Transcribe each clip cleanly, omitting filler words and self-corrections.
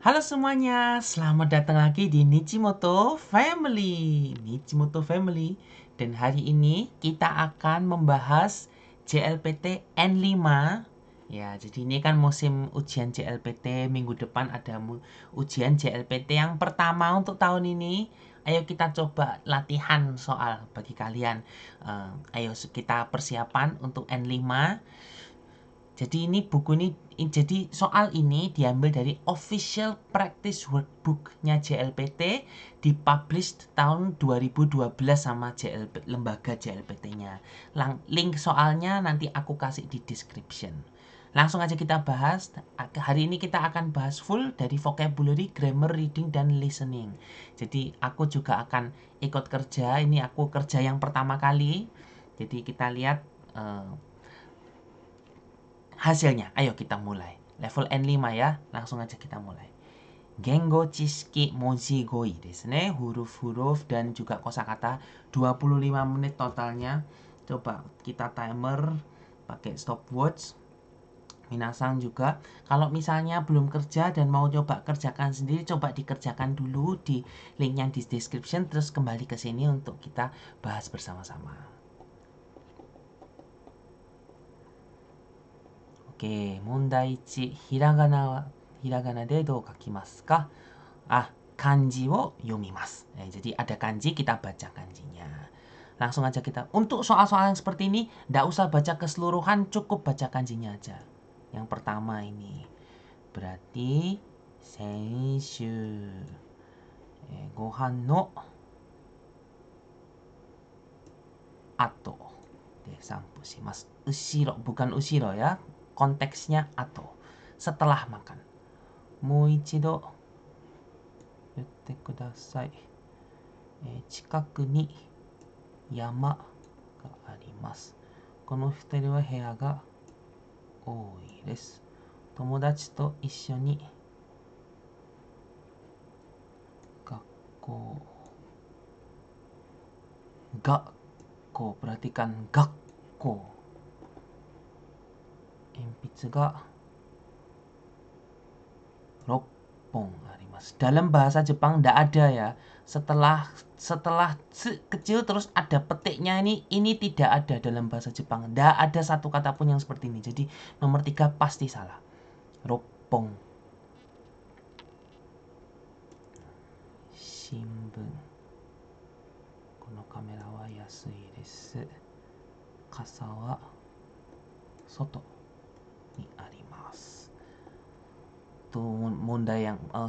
Halo semuanya, selamat datang lagi di Nichimoto Family. Nichimoto Family. Dan hari ini kita akan membahas JLPT N5. Ya, jadi ini kan musim ujian JLPT. Minggu depan ada ujian JLPT yang pertama untuk tahun ini. Ayo kita coba latihan soal bagi kalian. Ayo kita persiapan untuk N5. Jadi ini buku ini jadi soal ini diambil dari official practice workbook-nya JLPT, dipublish tahun 2012 sama lembaga JLPT-nya. Link soalnya nanti aku kasih di description. Langsung aja kita bahas. Hari ini kita akan bahas full dari vocabulary, grammar, reading, dan listening. Jadi aku juga akan ikut kerja. Ini aku kerja yang pertama kali. Jadi kita lihat hasilnya. Ayo kita mulai. Level N5 ya. Langsung aja kita mulai. Gengo Chishiki Moji Goi desu ne. Huruf-huruf dan juga kosakata. 25 menit totalnya. Coba kita timer pakai stopwatch. Minasang juga, kalau misalnya belum kerja dan mau coba kerjakan sendiri, coba dikerjakan dulu di link yang di description, terus kembali ke sini untuk kita bahas bersama-sama. Oke, 問題1、ひらがなでどう書きますか? Kanji wo yomimasu. Jadi ada kanji, kita baca kanjinya. Langsung aja kita. Untuk soal-soal yang seperti ini, nggak usah baca keseluruhan, cukup baca kanjinya aja. Yang pertama ini. Berarti, senshu. Gohan no ato. De sampu shimasu. Ushiro, bukan ushiro ya. Konteksnya ato. Setelah makan. Moichido 言ってください。近くに山があります。この2人は部屋が多いです。友達と一緒に学校 perhatikan gakko. 鉛筆が6本あります。Dalam bahasa Jepang tidak ada ya. Setelah kecil terus ada petiknya, ini tidak ada dalam bahasa Jepang. Tidak ada satu kata pun yang seperti ini. Jadi nomor 3 pasti salah. Roppong. Shinbun. Kono kamera wa yasui desu. Kasa wa soto ni arimasu. Itu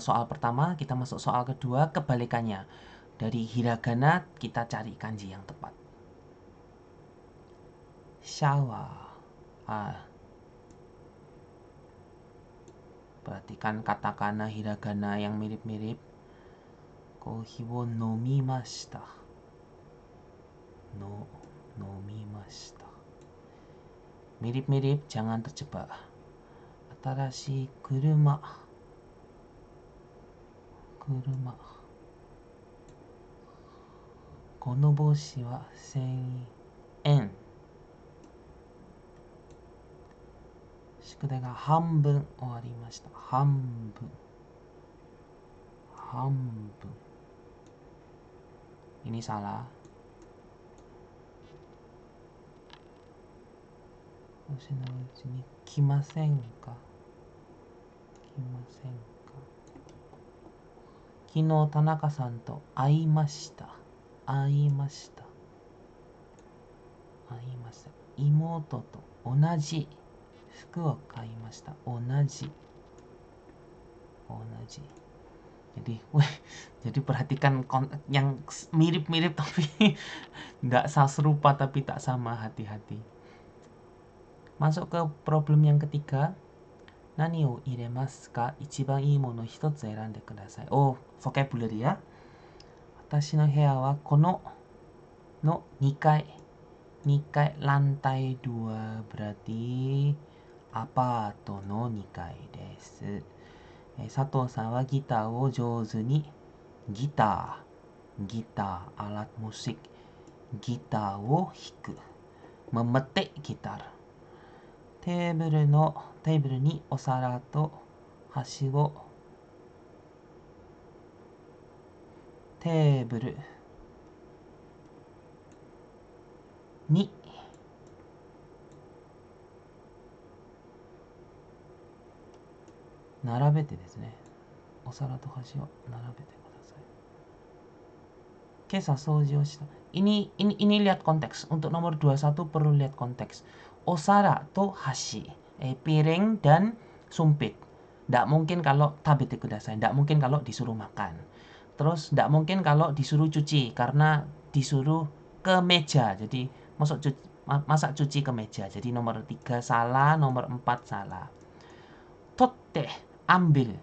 soal pertama. Kita masuk soal kedua, kebalikannya. Dari hiragana kita cari kanji yang tepat. Shower. Perhatikan katakana hiragana yang mirip-mirip. Kohi wo nomimashita. Nomimashita. Mirip-mirip, jangan terjebak. Atarashi kuruma. Kono boshi wa 1000 yen. 宿題が半分終わりました。半分。Ini salah. 星のうちに来ませんか? 昨日田中さんと会いました。妹と同じ服を買いました。同じ. Jadi perhatikan yang mirip-mirip tapi tidak serupa tapi tak sama, hati-hati. Masuk ke problem yang ketiga. Nani o iremasu ka? Ichiban ii mono hitotsu erande kudasai. Vocabulary ya. Watashi no buya wa kono no 2階. 2階, lantai 2 berarti apato no 2階です。佐藤さんはギターを上手にギター alat musik ギターを弾く memetik gitar テーブルにお皿と箸をテーブルに並べてですね、お皿と箸を並べてください. Oke, sojiをした. Ini lihat konteks. Untuk nomor 21 perlu lihat konteks. Osara to hashi, piring dan sumpit. Nggak mungkin kalau tabete kudasai. Nggak mungkin kalau disuruh makan. Terus nggak mungkin kalau disuruh cuci karena disuruh ke meja. Jadi masak cuci ke meja. Jadi nomor 3 salah, nomor 4 salah. Totte, ambil.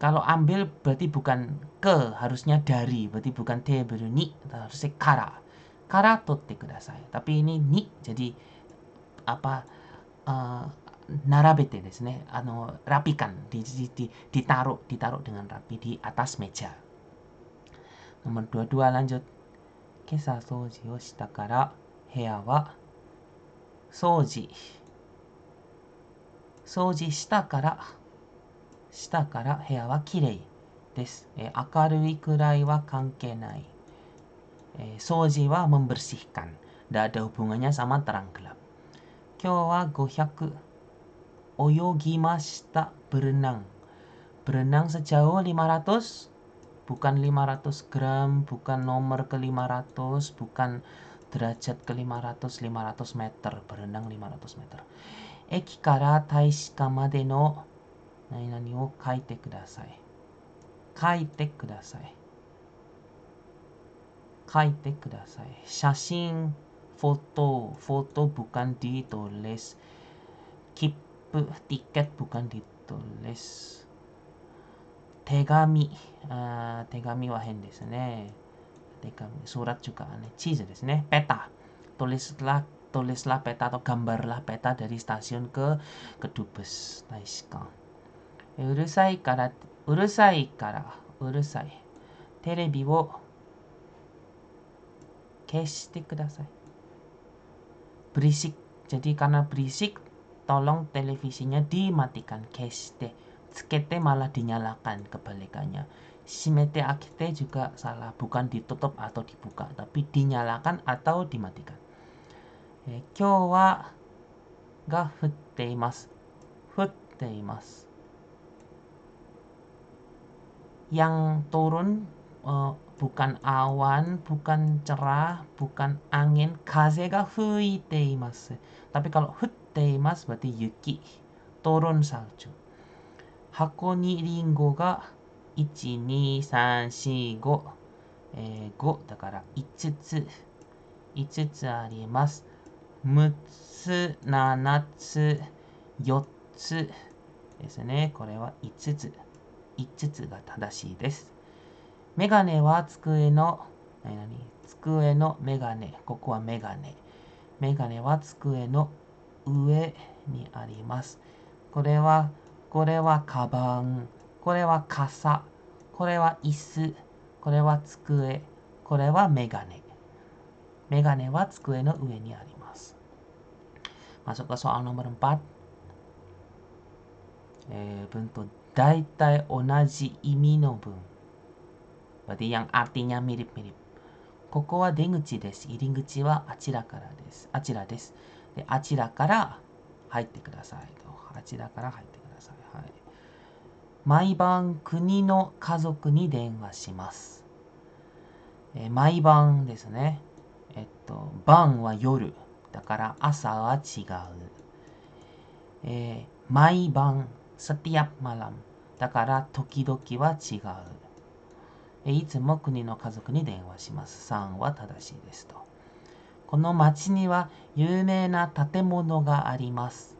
Kalau ambil berarti bukan ke, harusnya dari, berarti bukan teburu ni, harusnya kara. Kara totte kudasai. Tapi ini ni, jadi apa, narabete desu ne, rapikan, ditaruh dengan rapi di atas meja. Nomor 22 lanjut. Kesa soji o shita kara, heya wa soji shita kara 下から部屋はきれいです。明るいくらいは関係ない。掃除は membersihkan. Tidak ada hubungannya sama terang gelap. 今日は500 oyogimashita berenang. Berenang sejauh 500, bukan 500 gram, bukan nomor ke 500, bukan derajat ke 500, 500 meter. Berenang 500 meter. 駅から大使館までの何々を書いてください。書いてください。書いてください。写真、foto bukan ditulis. 切符、tiket bukan ditulis. 手紙、手紙は変ですね。手紙、surat juga aneh. 地図ですね。peta. Tulislah peta atau gambarlah peta dari stasiun ke dubes Taishikan. うるさいから、うるさい。テレビを消してください。berisik. Jadi karena berisik, tolong televisinya dimatikan. Keshite. Tsukete malah dinyalakan, kebalikannya. Shimete akite juga salah. Bukan ditutup atau dibuka, tapi dinyalakan atau dimatikan. Kyou wa ga futte imasu. Futte imasu. Yang turun bukan awan, bukan cerah, bukan angin. Kaze ga fuite imasu. Tapi kalau futte imasu berarti yuki. Turun salju. Hako ni ringo ga 1, 2, 3, 4, 5. 5だから5つ。5つあります。6つ、7つ、4つですね。これは5つ。5つが正しいです。メガネは机のメガネ。ここはメガネ。メガネは机の上にあります。これはカバン。これは傘。これは椅子。これは机。これはメガネ。メガネは机の上にあります。Masuk ke soal nomor 4. Bentuk 大体同じ意味の文。Berarti yang artinya mirip-mirip. ここは出口です。入り口はあちらからです。あちらです。で、あちらから入ってくださいと。あちらから入ってください。はい。毎晩国の家族に電話します。毎晩ですね。晩は夜。だから朝は違う。毎晩。setiap malam. だから時々は違う。いつも国の家族に電話します。3は正しいですと。この町には有名な建物があります。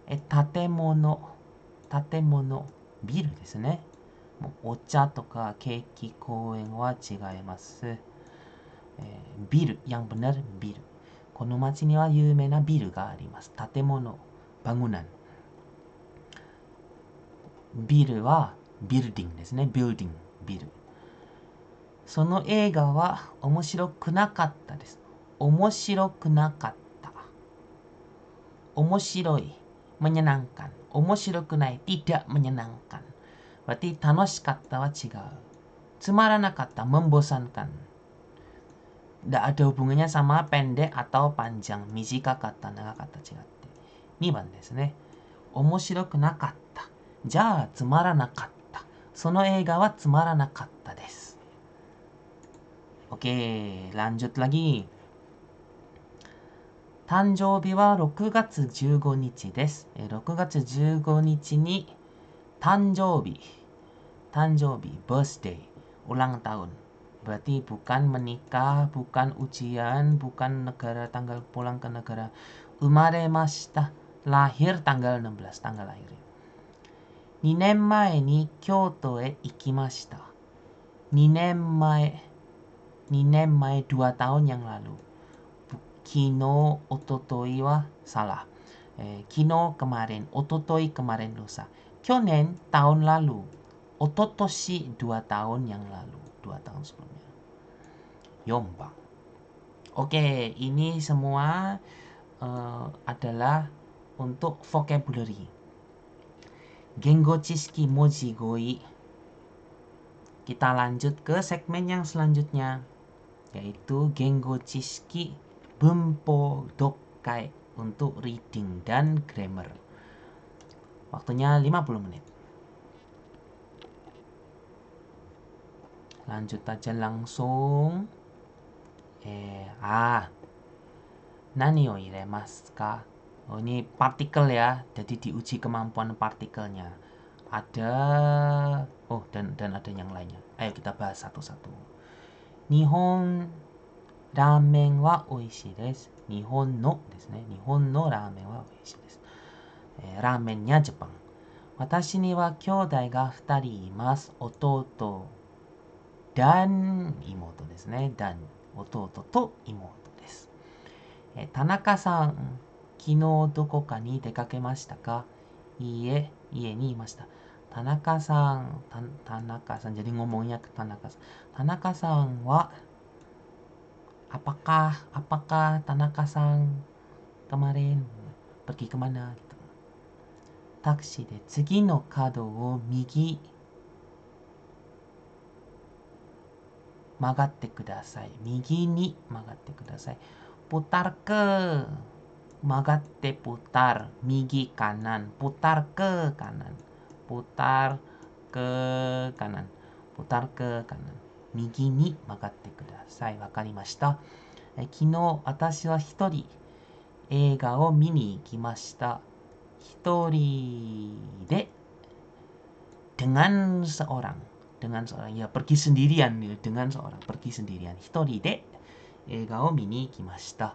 建物、ビルですね。お茶とかケーキ公園は違います。ビル、yang benar ビル。この町には有名なビルがあります。建物、bangunan。ビルはビルディングですね。ビルディング、ビル。その映画は面白くなかったです。面白くなかった。面白い、menyenangkan。面白くない、tidak menyenangkan。berarti 楽しかったは違う。Tsumaranakatta, membosankan. Tidak ada hubungannya sama pendek atau panjang. Mijikakatta, nagakatta, chigatte. 2番ですね。面白くなかった。じゃあつまらなかった。その映画はつまらなかったです。Oke, lanjut lagi. 誕生日は6月15日です。6月15日に誕生日, birthday, ulang tahun. Berarti bukan menikah, bukan ujian, bukan negara tanggal pulang ke negara. Umaremashita, lahir tanggal 16, tanggal lahir. 2年前に京都へ行きました。2年前, 2 tahun yang lalu. Kino, ototoi wa salah. Kino kemarin, ototoi kemarin lusa. Kyonen tahun lalu. Ototoshi 2 tahun yang lalu. 2 tahun sebelumnya. 4 bang. Oke, ini semua adalah untuk vocabulary. Gengo Chishiki Moji Goi. Kita lanjut ke segmen yang selanjutnya, yaitu Gengo Chishiki Bunpo Dokkai untuk reading dan grammar. Waktunya 50 menit. Lanjut aja langsung. Nani o iremasu ka? Oh, ini partikel ya, jadi diuji kemampuan partikelnya. Ada, oh dan ada yang lainnya. Ayo kita bahas satu-satu. Nihon ramen wa oishii desu. Nihon no desu ne. Nihon no ramen wa oishii desu. Ramennya Jepang. Watashi ni wa kyōdai ga 2人います。弟 dan imoto desu ne. Dan 弟と妹です。田中さん、昨日どこかに出かけましたか？いいえ、家にいました。田中さん、jadi ngomongnya ke Tanaka san. Tanaka san wa apakah Tanaka san kemarin pergi kemana gitu. Taksi de tsugi no kado wo migi magatte kudasai. Migi ni magatte kudasai. Putar ke, magatte putar, migi kanan, putar ke kanan. Putar ke kanan. Putar ke kanan. Migi ni magatte kudasai. Wakarimashita. Kino, watashi wa hitori eiga o mini ikimashita. Hitori de, dengan seorang. Ya pergi sendirian, dengan seorang, pergi sendirian. Hitori de eiga o mini ikimashita.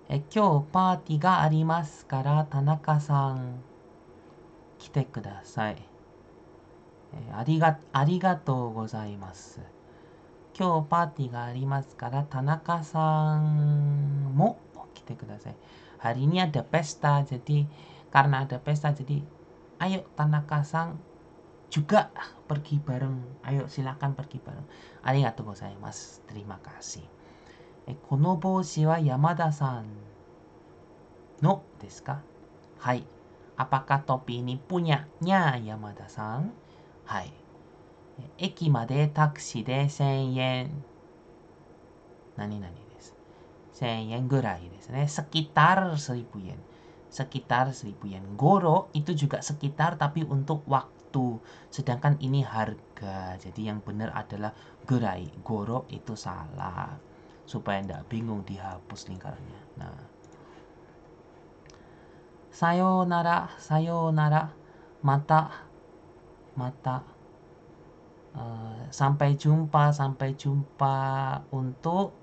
今日パーティーがありますから田中さん来てください。ありがとうございます。今日パーティーがありますから田中さんも来てください。Hari ini ada pesta, jadi karena ada pesta jadi ayo Tanaka san juga pergi bareng. Ayo silakan pergi bareng. Arigatou gozaimasu. Terima kasih. この帽子は山田さんのですか？はい。Apakah topi ini punyanya Yamada san? はい。駅までタクシーで1000円。何々です。1000円ぐらいですね。Sekitar 1000 yen. Sekitar 1000 yen. Goro itu juga sekitar tapi untuk waktu. Sedangkan ini harga. Jadi yang benar adalah gerai. Goro itu salah. Supaya tidak bingung dihapus lingkarannya. Nah. Sayonara, sayonara. Mata. Sampai jumpa untuk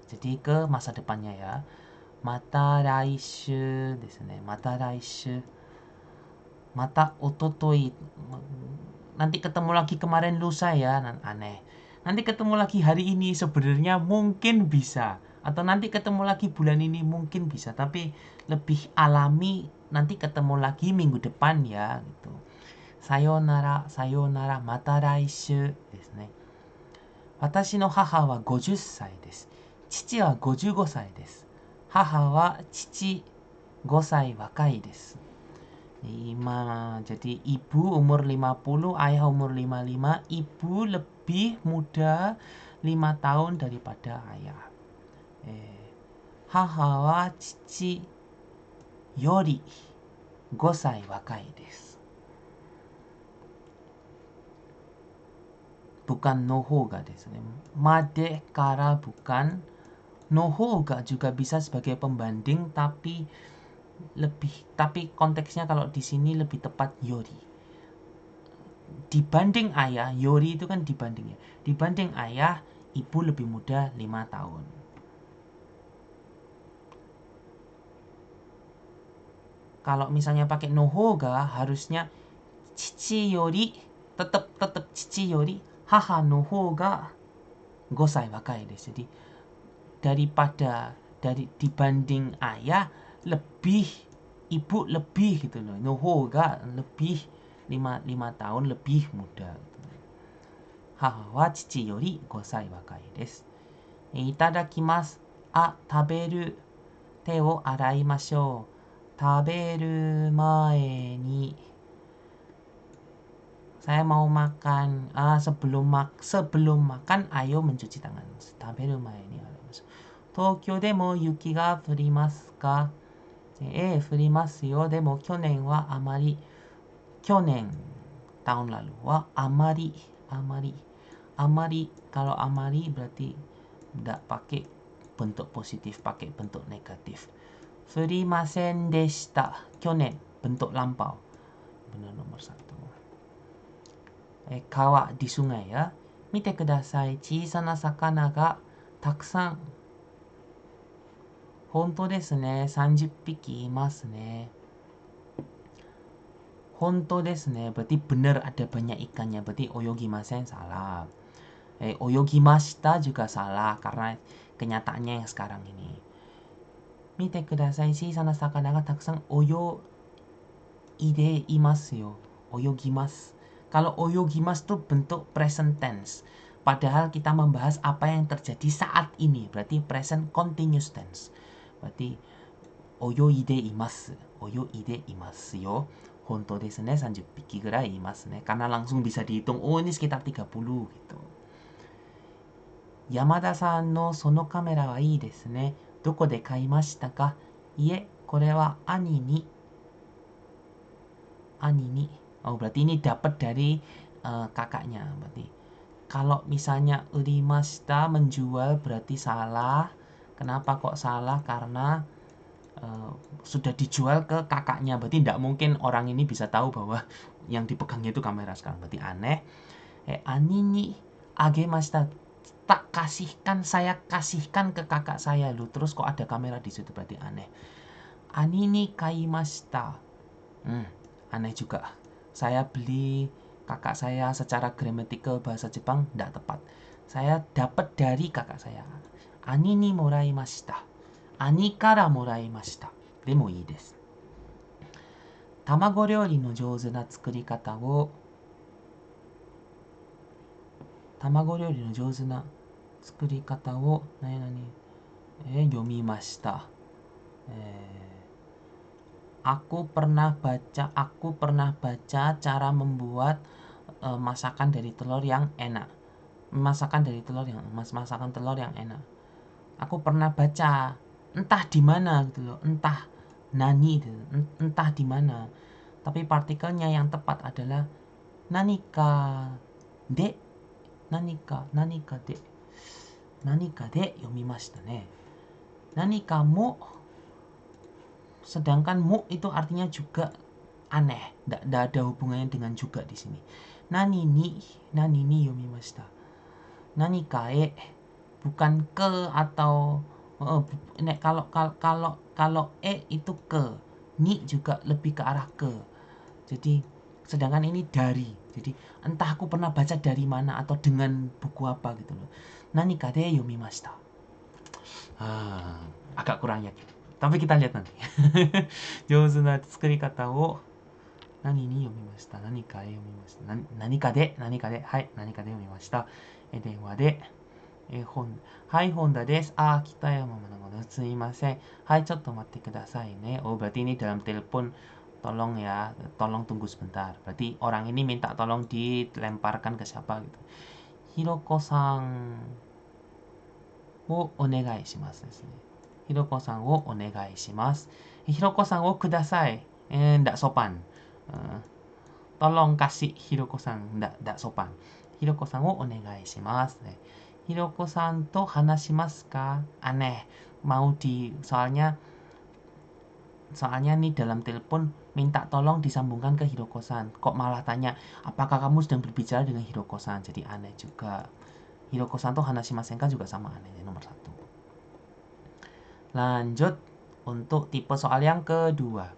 jadi ke masa depannya ya. Mata raishu desu ne. Mata raishu. Mata ototoi. Nanti ketemu lagi kemarin lusa ya. Aneh. Nanti ketemu lagi hari ini sebenarnya mungkin bisa. Atau nanti ketemu lagi bulan ini mungkin bisa. Tapi lebih alami nanti ketemu lagi minggu depan ya gitu. Sayonara, sayonara, mata raishu desu ne. Watashi no haha wa 50 歳です。父は55歳です。母は父5歳若いです。Jadi ibu umur 50, ayah umur 55, ibu lebih muda 5 tahun daripada ayah. Haha wa chichi yori 5 歳若いです。Bukan no hoga desu ne. Made kara bukan. No hoga juga bisa sebagai pembanding tapi konteksnya kalau di sini lebih tepat yori. Dibanding ayah, yori itu kan dibanding ya. Dibanding ayah, ibu lebih muda 5 tahun. Kalau misalnya pakai no hoga harusnya chichi yori tetap chichi yori haha no hoga 5 歳若いです。Jadi dibanding ayah lebih ibu lebih gitu loh. No hoga lebih 5 tahun lebih muda. Haha wa chichi yori 5 歳若いです。いただきます。食べる。手を洗いましょう。食べる前に saya mau makan. Sebelum makan ayo mencuci tangan. Taberu mae ni arimasu. Tokyo demo yuki ga furimasu ka? Furimasu yo. Demo kyonen wa amari. Kyonen tahun lalu wa amari. Kalau amari berarti tidak pakai bentuk positif, pakai bentuk negatif. Furimasen deshita. Kyonen bentuk lampau. Benar nomor 1. Kawa di sungai ya. Mite kudasai. Chisana sakana ga takusan. Honto desu ne. 30 piki imasu ne. Honto desu ne. Berarti benar ada banyak ikannya. Berarti oyogimasen salah. Oyogimashita juga salah karena kenyataannya yang sekarang ini. Mite kudasai. Chisana sakana ga takusan oyoide imasu yo. Oyogimasu. Kalau oyogimas itu bentuk present tense. Padahal kita membahas apa yang terjadi saat ini. Berarti present continuous tense. Berarti oyoide imasu. Oyoide imasu yo. Honto desu ne 30 piki gurai imasu ne. Karena langsung bisa dihitung. Oh ini sekitar 30 gitu. Yamada-san no sono kamera wa ii desu ne. Doko de kaimashita ka? Ie, kore wa ani ni. Oh berarti ini dapat dari kakaknya. Berarti kalau misalnya urimashita menjual berarti salah. Kenapa kok salah? Karena sudah dijual ke kakaknya. Berarti tidak mungkin orang ini bisa tahu bahwa yang dipegangnya itu kamera sekarang. Berarti aneh. Ani ni agemashita. Tak kasihkan, saya kasihkan ke kakak saya lu. Terus kok ada kamera di situ, berarti aneh. Ani ni kaimashita. Aneh juga. Saya beli kakak saya. Secara gramatikal bahasa Jepang tidak tepat. Saya dapat dari kakak saya. Ani ni moraimashita. Ani kara moraimashita. Demo ii desu. Tamago ryori no jouzu na tsukuri kata wo. Tamago ryori no jouzu na tsukuri kata wo. Yomimashita. Aku pernah baca cara membuat masakan dari telur yang enak. Masakan telur yang enak. Aku pernah baca, entah di mana gitu loh, entah nani gitu, entah di mana. Tapi partikelnya yang tepat adalah nanika de yomimashita ne. Nanika mo. Sedangkan mu itu artinya juga aneh, tidak ada hubungannya dengan juga di sini. Nani ni yomimashita. Nani kae bukan ke atau kalau itu ke, ni juga lebih ke arah ke. Jadi sedangkan ini dari. Jadi entah aku pernah baca dari mana atau dengan buku apa gitu loh. Nani kae yomimashita. Agak kurang yakin. Tapi kita lihat nanti. Jouzu na tsukuri kata wo nani ni yomimashita? Nanika de yomimashita? Nanika de. Hai, nanika de yomimashita. Denwa de. Honda. Hai, Honda desu. Kitayama no sumimasen. Hai, chotto matte kudasai ne. Oh, berarti ini dalam telepon tolong ya, tolong tunggu sebentar. Berarti orang ini minta tolong dilemparkan ke siapa gitu. Hiroko-san wo onegai shimasu desu ne. Hiroko-san wo onegai shimasu. Hiroko-san wo kudasai. Ndak sopan. Eh, tolong kasih Hiroko-san, ndak sopan. Hiroko-san wo onegai shimasu. Hiroko-san to hanashimasu ka? Aneh. Soalnya nih dalam telepon minta tolong disambungkan ke Hiroko-san. Kok malah tanya, apakah kamu sedang berbicara dengan Hiroko-san? Jadi aneh juga. Hiroko-san to hanashimasen ka juga sama aneh, nomor 1. Lanjut untuk tipe soal yang kedua.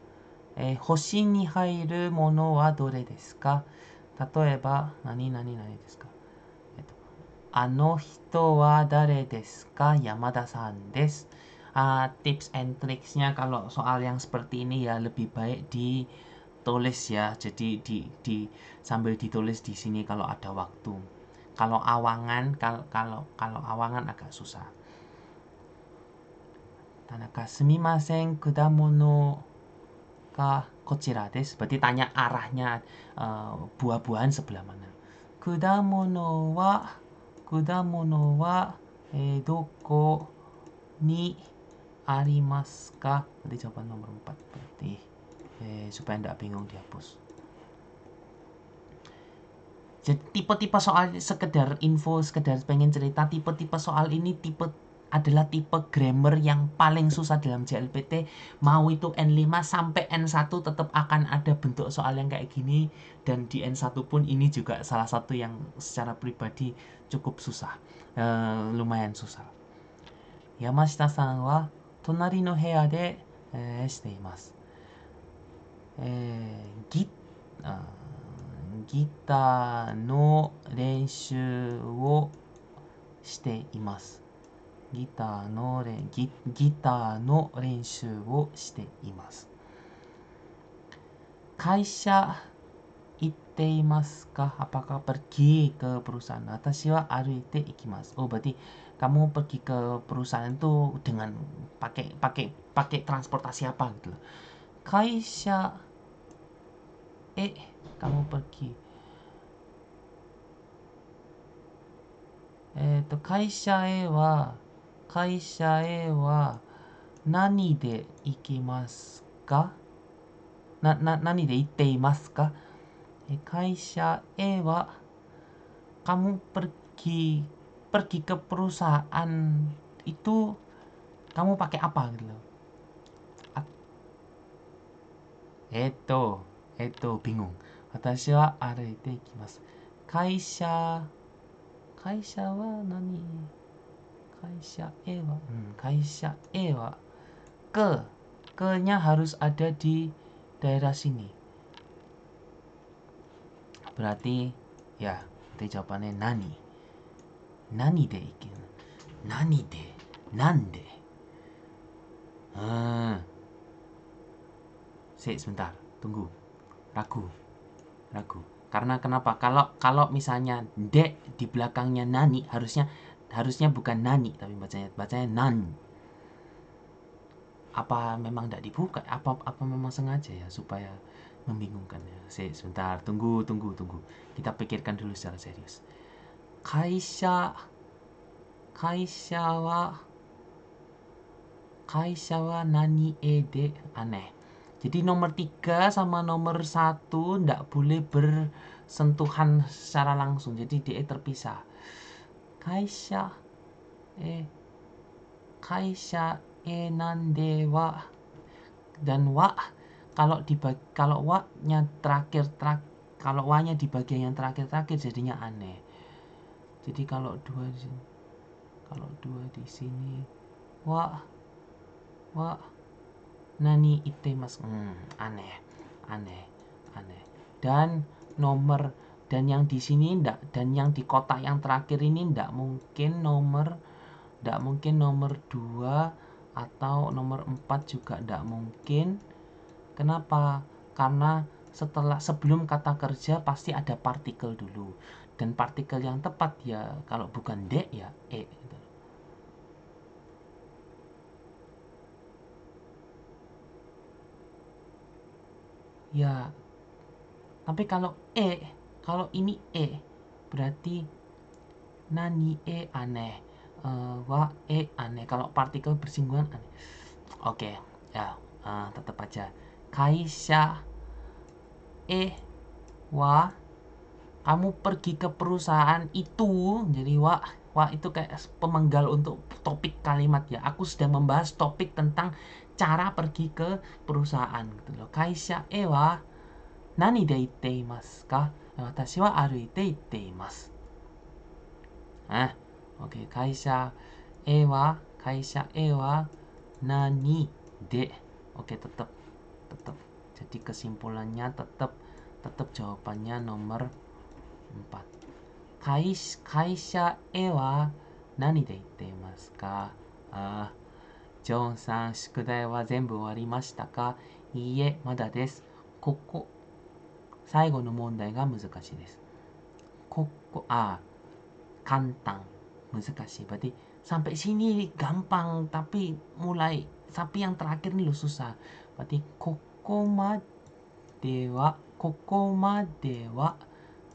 Hoshi ni hairu mono wa dore desu ka? Tatoeba, nani desu ka? Ano hito wa dare desu ka? Yamada-san desu. Tips and tricksnya kalau soal yang seperti ini ya lebih baik ditulis ya. Jadi sambil ditulis di sini kalau ada waktu. Kalau awangan agak susah. Tanaka sumimasen kudamono ka kochira desu. Berarti tanya arahnya buah-buahan sebelah mana. Kudamono wa doko ni arimasu ka? Berarti jawaban nomor 4. Berarti supaya tidak bingung dihapus. Jadi tipe-tipe soal sekedar info, sekedar pengen cerita, tipe-tipe soal ini adalah tipe grammar yang paling susah dalam JLPT. Mau itu N5 sampai N1 tetap akan ada bentuk soal yang kayak gini. Dan di N1 pun ini juga salah satu yang secara pribadi cukup susah. Lumayan susah. Yamashita-san wa tonari no heya de shite imasu. Gitar no renshu wo shite imasu. Gitar no renshu wo shite imasu. Kaisha itte imasu ka? Apakah pergi ke perusahaan? Watashi wa aruite ikimasu. Oh, berarti kamu pergi ke perusahaan itu dengan pakai transportasi apa gitu loh. Kaisha kamu pergi. Kaisha wa nani de ikimasu ka? Nani de itte imasu ka? Kaisha wa kamu pergi ke perusahaan itu kamu pakai apa gitu loh. Bingung. Watashi wa aruite ikimasu. Kaisha wa nani? Kaisha wa ke-nya harus ada di daerah sini. Berarti jawabannya nani. Nani de ikimasu. Nani de? Nande? Sebentar, tunggu. Ragu. Karena kenapa? Kalau misalnya de di belakangnya nani harusnya bukan nani tapi bacanya nan. Apa memang tidak dibuka? Apa memang sengaja ya supaya membingungkan ya? Sebentar, tunggu. Kita pikirkan dulu secara serius. Kaisha wa nani de? Aneh. Jadi nomor 3 sama nomor 1 ndak boleh bersentuhan secara langsung. Jadi DE terpisah. Kaisha nande wa. Dan wa kalau wa-nya kalau wa-nya di bagian yang terakhir jadinya aneh. Jadi kalau 2 di sini wa nani itemasu. Aneh. Dan yang di sini dan yang di kotak yang terakhir ini ndak mungkin nomor 2 atau nomor 4 juga ndak mungkin. Kenapa? Karena sebelum kata kerja pasti ada partikel dulu. Dan partikel yang tepat ya kalau bukan de ya gitu. Ya, tapi kalau ini berarti nani aneh. Wa aneh. Kalau partikel bersinggungan aneh. Oke, ya, tetap aja. Kaisha wa, kamu pergi ke perusahaan itu. Jadi wa itu kayak pemenggal untuk topik kalimat ya. Aku sedang membahas topik tentang cara pergi ke perusahaan gitu loh. Kaisha wa nani de itteimasu ka? Watashi wa aruite itteimasu. Oke, kaisha wa nani de. Oke, tetap. Jadi kesimpulannya tetap jawabannya nomor 4. Kaisha wa nani de itteimasu ka? John-san, 宿題は全部終わりましたか？いいえ、まだです。最後の問題が難しいです。Kantang, 難しい. Berarti sampai sini gampang, tapi yang terakhir nih lo susah. Berarti koko made wa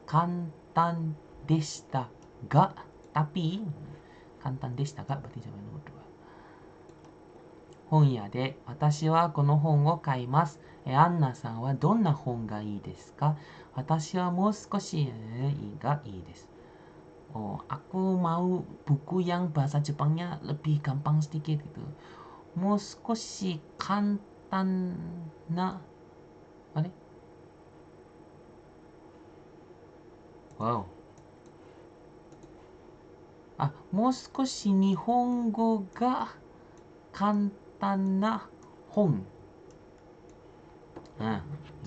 kantan deshita ga, tapi kantan deshita ga berarti jawaban nomor 2. 本屋で私はこの本を買います。アンナさんはどんな本がいいですか？私はもう少しがいいです。Aku mau buku yang bahasa Jepangnya lebih gampang sedikit gitu. Moskoshi kantan na. Wow. Moskoshi nihongo ga kantan na hon.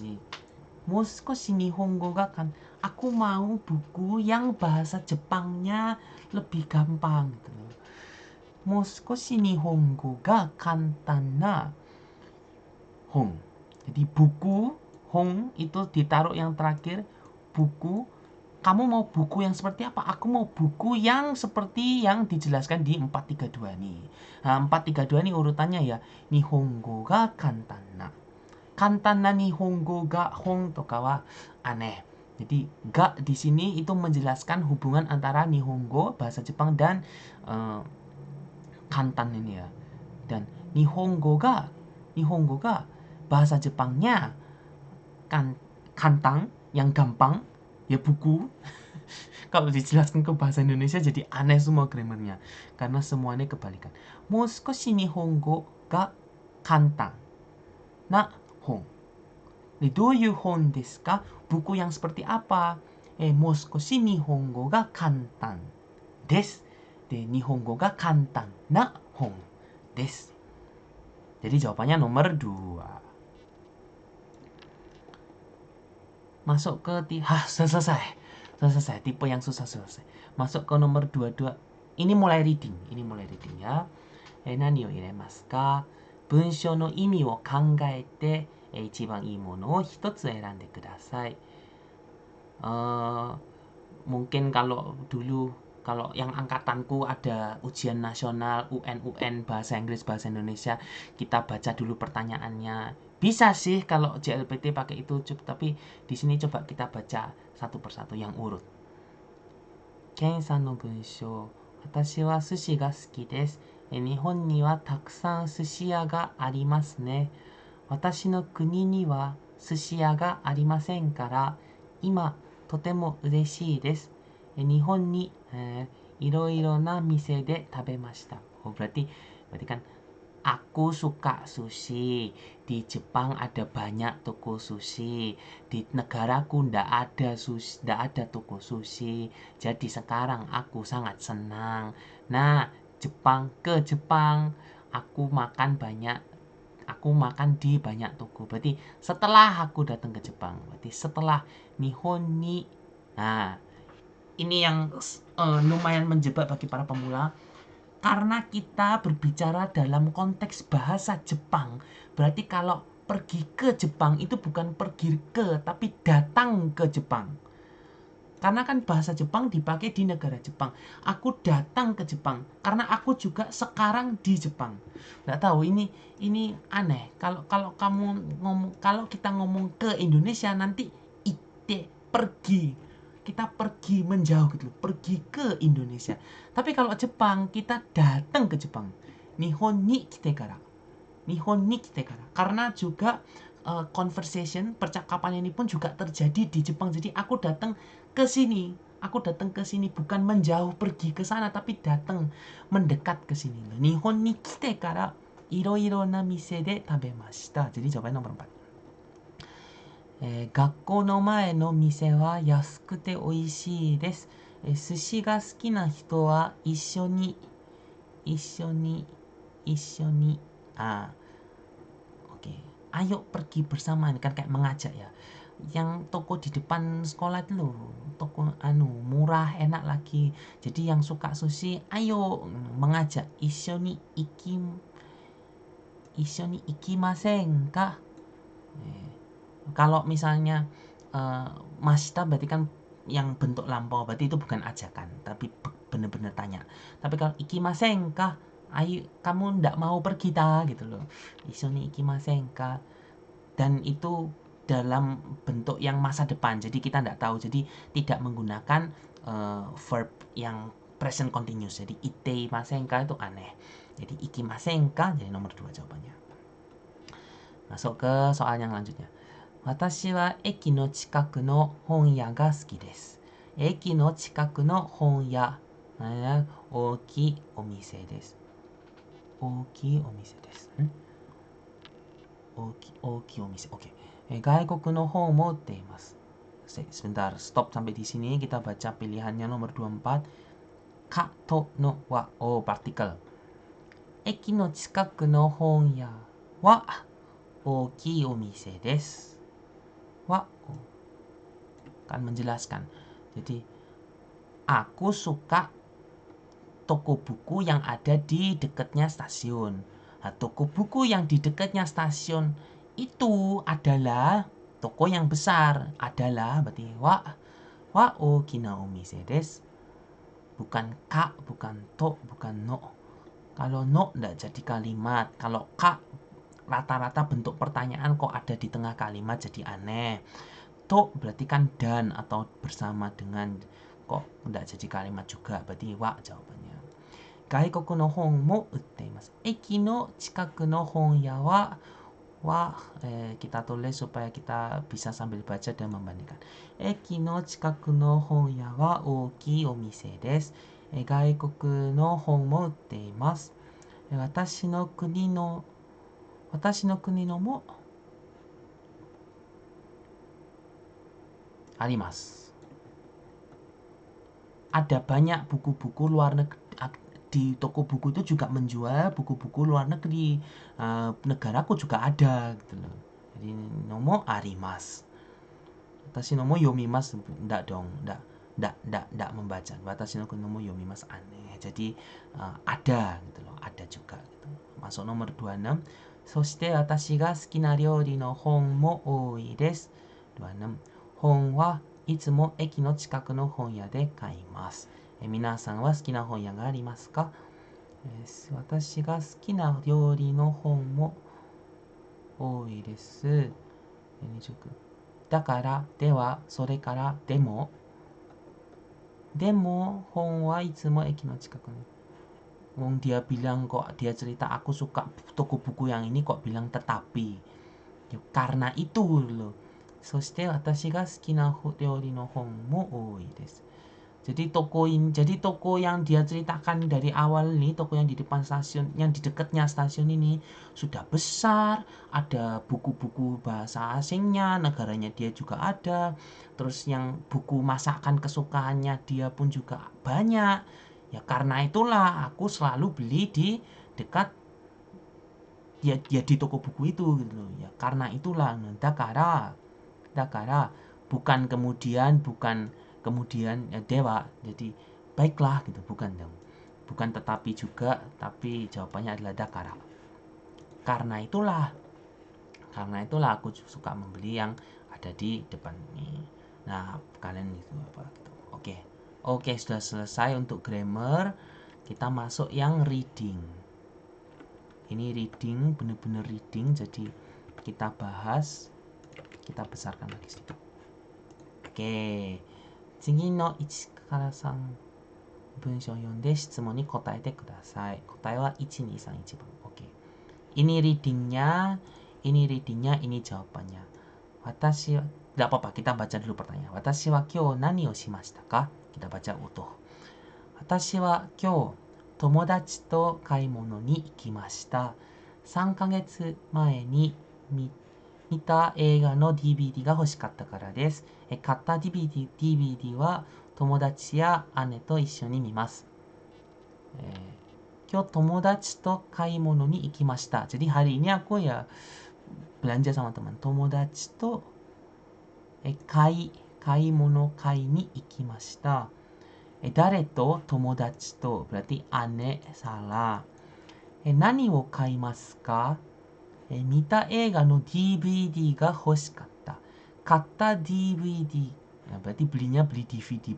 Ini Moskoshi nihongo ga kan. Aku mau buku yang bahasa Jepangnya lebih gampang gitu. Moskoshi nihongo ga kantan na hon. Jadi buku, hon itu ditaruh yang terakhir. Buku, kamu mau buku yang seperti apa? Aku mau buku yang seperti yang dijelaskan di 432 nih. 432 nih urutannya ya. Nihongo ga kantan na. Kantan na nihongo ga hon toka wa aneh. Jadi ga di sini itu menjelaskan hubungan antara nihongo bahasa Jepang dan kantan ini ya. Dan nihongo ga bahasa Jepangnya kantang yang gampang ya buku. Kalau dijelaskan ke bahasa Indonesia jadi aneh semua grammarnya karena semuanya kebalikan. Moskoshi nihongo ga kantang na hon. Doyu hon desu ka? Buku yang seperti apa? Moskoshi nihongo ga kantan desu. Nihongo ga kantan na hon desu. Jadi jawabannya nomor 2. Masuk ke selesai. Tipe yang susah selesai. Masuk ke nomor 22. Ini mulai reading ya. Nani o iremasu ka? Bunshou no imi wo kangaete ichiban ii mono o hitotsu erande kudasai. Mungkin kalau yang angkatanku ada ujian nasional UN bahasa Inggris bahasa Indonesia, kita baca dulu pertanyaannya. Bisa sih kalau JLPT pakai itu, tapi di sini coba kita baca satu persatu yang urut. Ken-san no bunshou, watashi wa sushi ga suki desu. Nihon ni wa takusan sushi ya ga arimasu ne. Watashi no kuni ni wa sushi ya ga arimasen kara, ima totemo ureshii desu. Nihon ni iro-iro na mise de tabemashita. Berarti kan aku suka sushi. Di Jepang ada banyak toko sushi. Di negaraku ndak ada toko sushi. Jadi sekarang aku sangat senang. Nah, ke Jepang aku makan di banyak toko. Berarti setelah aku datang ke Jepang. Berarti setelah Nihon ni. Nah, ini yang lumayan menjebak bagi para pemula. Karena kita berbicara dalam konteks bahasa Jepang. Berarti kalau pergi ke Jepang itu bukan pergi ke, tapi datang ke Jepang. Karena kan bahasa Jepang dipakai di negara Jepang. Aku datang ke Jepang karena aku juga sekarang di Jepang. Nggak tahu ini aneh. Kalau kita ngomong ke Indonesia nanti ite pergi. Kita pergi menjauh gitu loh, pergi ke Indonesia. Tapi kalau Jepang kita datang ke Jepang. Nihon ni kite kara. Nihon ni kite kara. Karena juga conversation, percakapan ini pun juga terjadi di Jepang. Jadi aku datang ke sini. Aku datang ke sini bukan menjauh pergi ke sana, tapi datang mendekat ke sini. Nihon ni kite kara iro-iro na mise de tabemashita. Jadi jawabannya nomor 4. 学校の前の店は安くて美味しいです。寿司が好きな人は一緒に、ah, oke. Ayo pergi bersama, ini kan kayak mengajak ya. Yang toko di depan sekolah itu loh, toko murah, enak lagi. Jadi yang suka sushi, ayo mengajak. Ishoni ikimasen kah? Kalau misalnya mashita berarti kan yang bentuk lampau, berarti itu bukan ajakan, tapi bener-bener tanya. Tapi kalau ikimasen kah? Ayo, kamu ndak mau pergi ta gitu loh. Ishoni ikimasen kah? Dan itu dalam bentuk yang masa depan, jadi kita ndak tahu, jadi tidak menggunakan verb yang present continuous. Jadi iteimasen ka itu aneh. Jadi ikimasen ka jadi nomor 2 jawabannya. Masuk ke soal yang lanjutnya. Watashi wa eki no chikaku no honya ga suki desu. Eki no chikaku no honya ookii omise desu. Ookii omise desu. Ookii omise. Oke. Gaikoku no hon mo ute imasu. Sebentar, stop sampai di sini. Kita baca pilihannya nomor 24. Ka to no wa. Oh, partikel. Eki no chikaku no honya wa ookii omise desu. Wa kan menjelaskan. Jadi aku suka toko buku yang ada di dekatnya stasiun. Nah, toko buku yang di dekatnya stasiun itu adalah toko yang besar. Adalah berarti wa ookina omise desu. Bukan ka, bukan to, bukan no. Kalau no enggak jadi kalimat. Kalau ka rata-rata bentuk pertanyaan kok ada di tengah kalimat jadi aneh. To berarti kan dan atau bersama dengan, kok enggak jadi kalimat juga, berarti wa jawabannya. Gaikoku no hon mo utte imasu. Eki no chikaku no honya wa kita tulis supaya kita bisa sambil baca dan membandingkan. Eki no chikaku no honya wa ookii omise desu. Gaikoku no hon mo utte imasu. Watashi no kuni no mo arimasu. Ada banyak buku-buku luar negeri. Di toko buku itu juga menjual buku-buku luar negeri. Negaraku juga ada gitu loh. Jadi nomo arimasu. Watashi no mo yomimasu. Enggak dong, enggak membaca. Watashi no nomo yomimasu aneh. Jadi ada gitu loh, ada juga gitu. Masuk nomor 26. Soshite watashi ga suki na ryori no hon mo ooi desu. 26. Hon wa itsumo eki no chikaku no honya de kaimasu. 皆さんは好きな本屋がありますか？私が好きな料理の本も多いです。だから、では、それから、でも本はいつも駅の近くに。Wong dia bilang kok, dia cerita aku suka toko buku yang ini kok bilang tetapi. Ya, karena itu loh. そして私が好きな料理の本も多いです。Jadi toko yang dia ceritakan dari awal ini, toko yang di depan stasiun, yang di dekatnya stasiun ini sudah besar, ada buku-buku bahasa asingnya, negaranya dia juga ada, terus yang buku masakan kesukaannya dia pun juga banyak. Ya karena itulah aku selalu beli di dekat ya di toko buku itu gitu loh. Ya karena itulah, dakara bukan kemudian dewa, jadi baiklah gitu, bukan tetapi juga, tapi jawabannya adalah dakara. Karena itulah aku suka membeli yang ada di depan ini. Nah, kalian itu apa gitu. Oke. Oke, sudah selesai untuk grammar. Kita masuk yang reading. Ini reading, bener-bener reading. Jadi kita bahas, kita besarkan lagi sedikit. Oke. 次の1から3文章を読んで質問に答えてください。答えは1、2、3、1番。Oke. Ini readingnya, ini jawabannya. Watashi, tidak apa-apa, kita baca dulu pertanyaan. Watashi wa kyou nani o shimashita ka? Kita baca utuh. Watashi wa kyou tomodachi to kaimono ni ikimashita. 3ヶ月前に見た映画の DVD が欲しかったからです。買った DVD は友達や姉と一緒に見ます。今日友達と買い物に行きました。Jadi hari ini aku ya belanja sama teman. 友達と買い物買いに行きました。誰と友達と berarti ane salah. 何を買いますか？見た映画の DVD が欲しかった。買った DVD. Nah, berarti belinya beli DVD,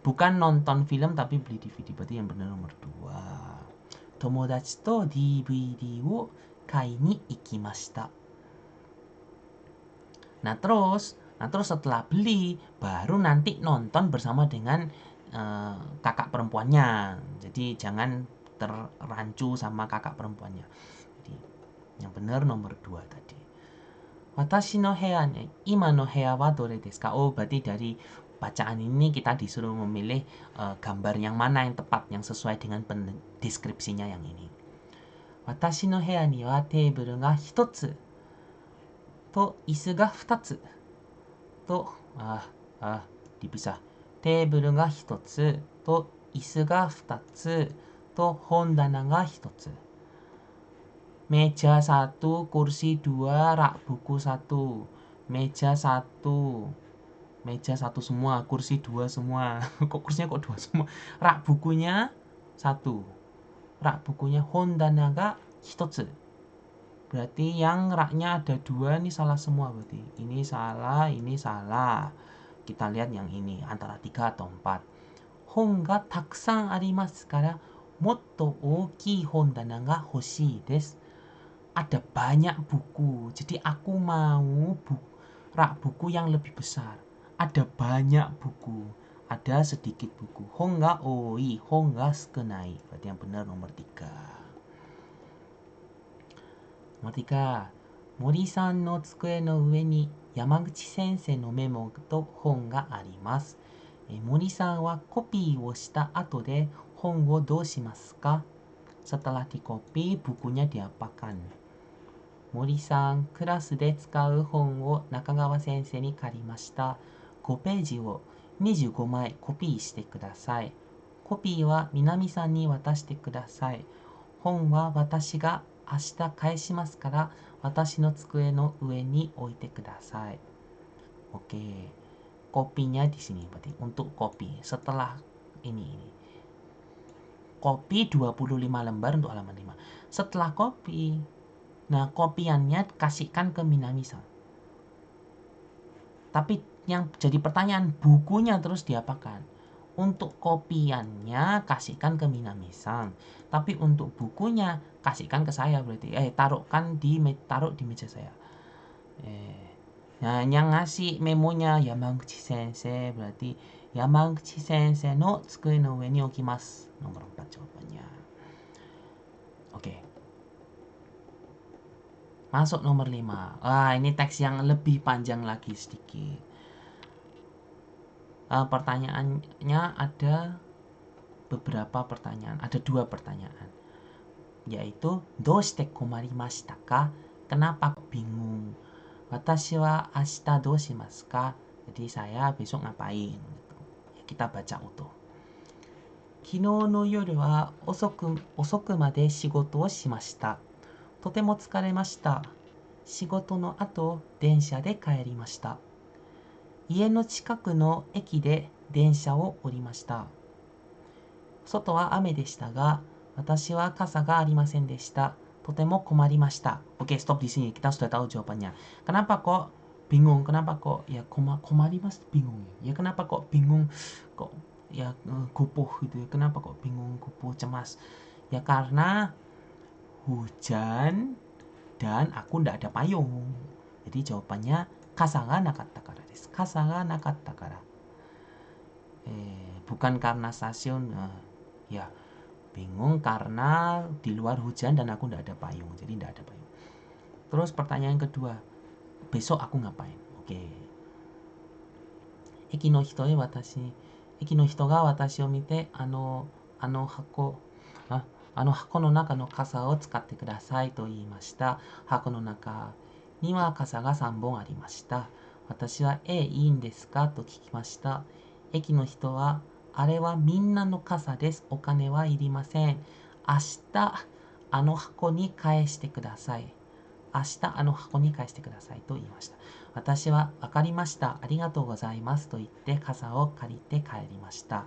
bukan nonton film tapi beli DVD. Berarti yang benar nomor 2. Tomodachi to DVD wo kai ni ikimashita. Nah terus setelah beli baru nanti nonton bersama dengan kakak perempuannya. Jadi jangan terrancu sama kakak perempuannya. Jadi yang benar nomor 2 tadi. Watashi no heya ne, ima no heya wa dore desu ka? Oh, berarti dari bacaan ini kita disuruh memilih gambar yang mana yang tepat, yang sesuai dengan deskripsinya yang ini. Watashi no heya ni wa teburu ga 1つ to isu ga 2つ to dipisah. Teburu ga 1つ to isu ga 2つ to hondana ga 1つ. Meja 1, kursi 2, rak buku 1. Meja 1 semua, kursi 2 semua. Kok kursinya kok 2 semua? Rak bukunya 1. Rak bukunya hondana ga 1. Berarti yang raknya ada 2 ini salah semua berarti. Ini salah, ini salah. Kita lihat yang ini antara 3 atau 4. Hon ga takusan arimasu kara motto ookii hondana ga hoshii desu. Ada banyak buku, jadi aku mau rak buku yang lebih besar. Ada banyak buku, ada sedikit buku. Hon ga oi, hon ga sukunai. Berarti yang benar nomor 3. Nomor 3. Mori-san no tsukue no ue ni Yamaguchi sensei no memo to hon ga arimasu. Mori-san wa kopi wo shita ato de hon wo dou shimasu ka? Setelah dikopi, bukunya diapakan? Mori-san, クラスで使う本を中川先生に借りました。5ページを25枚コピーしてください。コピーは南さんに渡してください。本は私が明日返しますから、私の机の上に置いてください。Oke. Kopinya di sini berarti untuk kopi. Setelah ini. Kopi 25 lembar untuk halaman 5. Setelah kopi, nah kopiannya kasihkan ke Minami-san. Tapi yang jadi pertanyaan, bukunya terus diapakan? Untuk kopiannya kasihkan ke Minami-san. Tapi untuk bukunya kasihkan ke saya berarti. Taruh di meja saya. Nah, yang ngasih memonya Yamaguchi sensei berarti Yamaguchi sensei no tsukue no ue ni okimasu. Nomor 4 jawabannya. Oke. Masuk nomor 5. Ini teks yang lebih panjang lagi sedikit. Pertanyaannya ada beberapa pertanyaan. Ada 2 pertanyaan. Yaitu, Doshite komarimashita ka? Kenapa kok bingung? Watashi wa ashita dou shimasu ka? Jadi saya besok ngapain? Kita baca utuh. Kino no yoru wa osoku made shigoto o shimashita. とても疲れました。仕事の後、電車で帰りました。家の近くの駅で電車を降りました。外は雨でしたが、私は傘がありませんでした。とても困りました。Oke, stop di sini. Kita sudah tahu jawabannya. Kenapa kok bingung kenapa kok ya komarimasu bingung ya kenapa kok bingung kok ya gopoh gitu ya kenapa kok bingung gopoh cemas ya karena hujan dan aku ndak ada payung jadi jawabannya kasa ga nakatta kara desu kasa ga nakatta kara bukan karena stasiun ya bingung karena di luar hujan dan aku ndak ada payung jadi ndak ada payung terus pertanyaan kedua besok aku ngapain oke Eki no hito e watashi Eki no hito ga watashi o mite hako 箱の中の傘を使ってくださいと言いました。箱の中には傘が3本ありました。私は、いいんですかと聞きました。駅の人は、あれはみんなの傘です。お金はいりません。明日、あの箱に返してください。明日、あの箱に返してくださいと言いました。私は、わかりました。ありがとうございますと言って傘を借りて帰りました。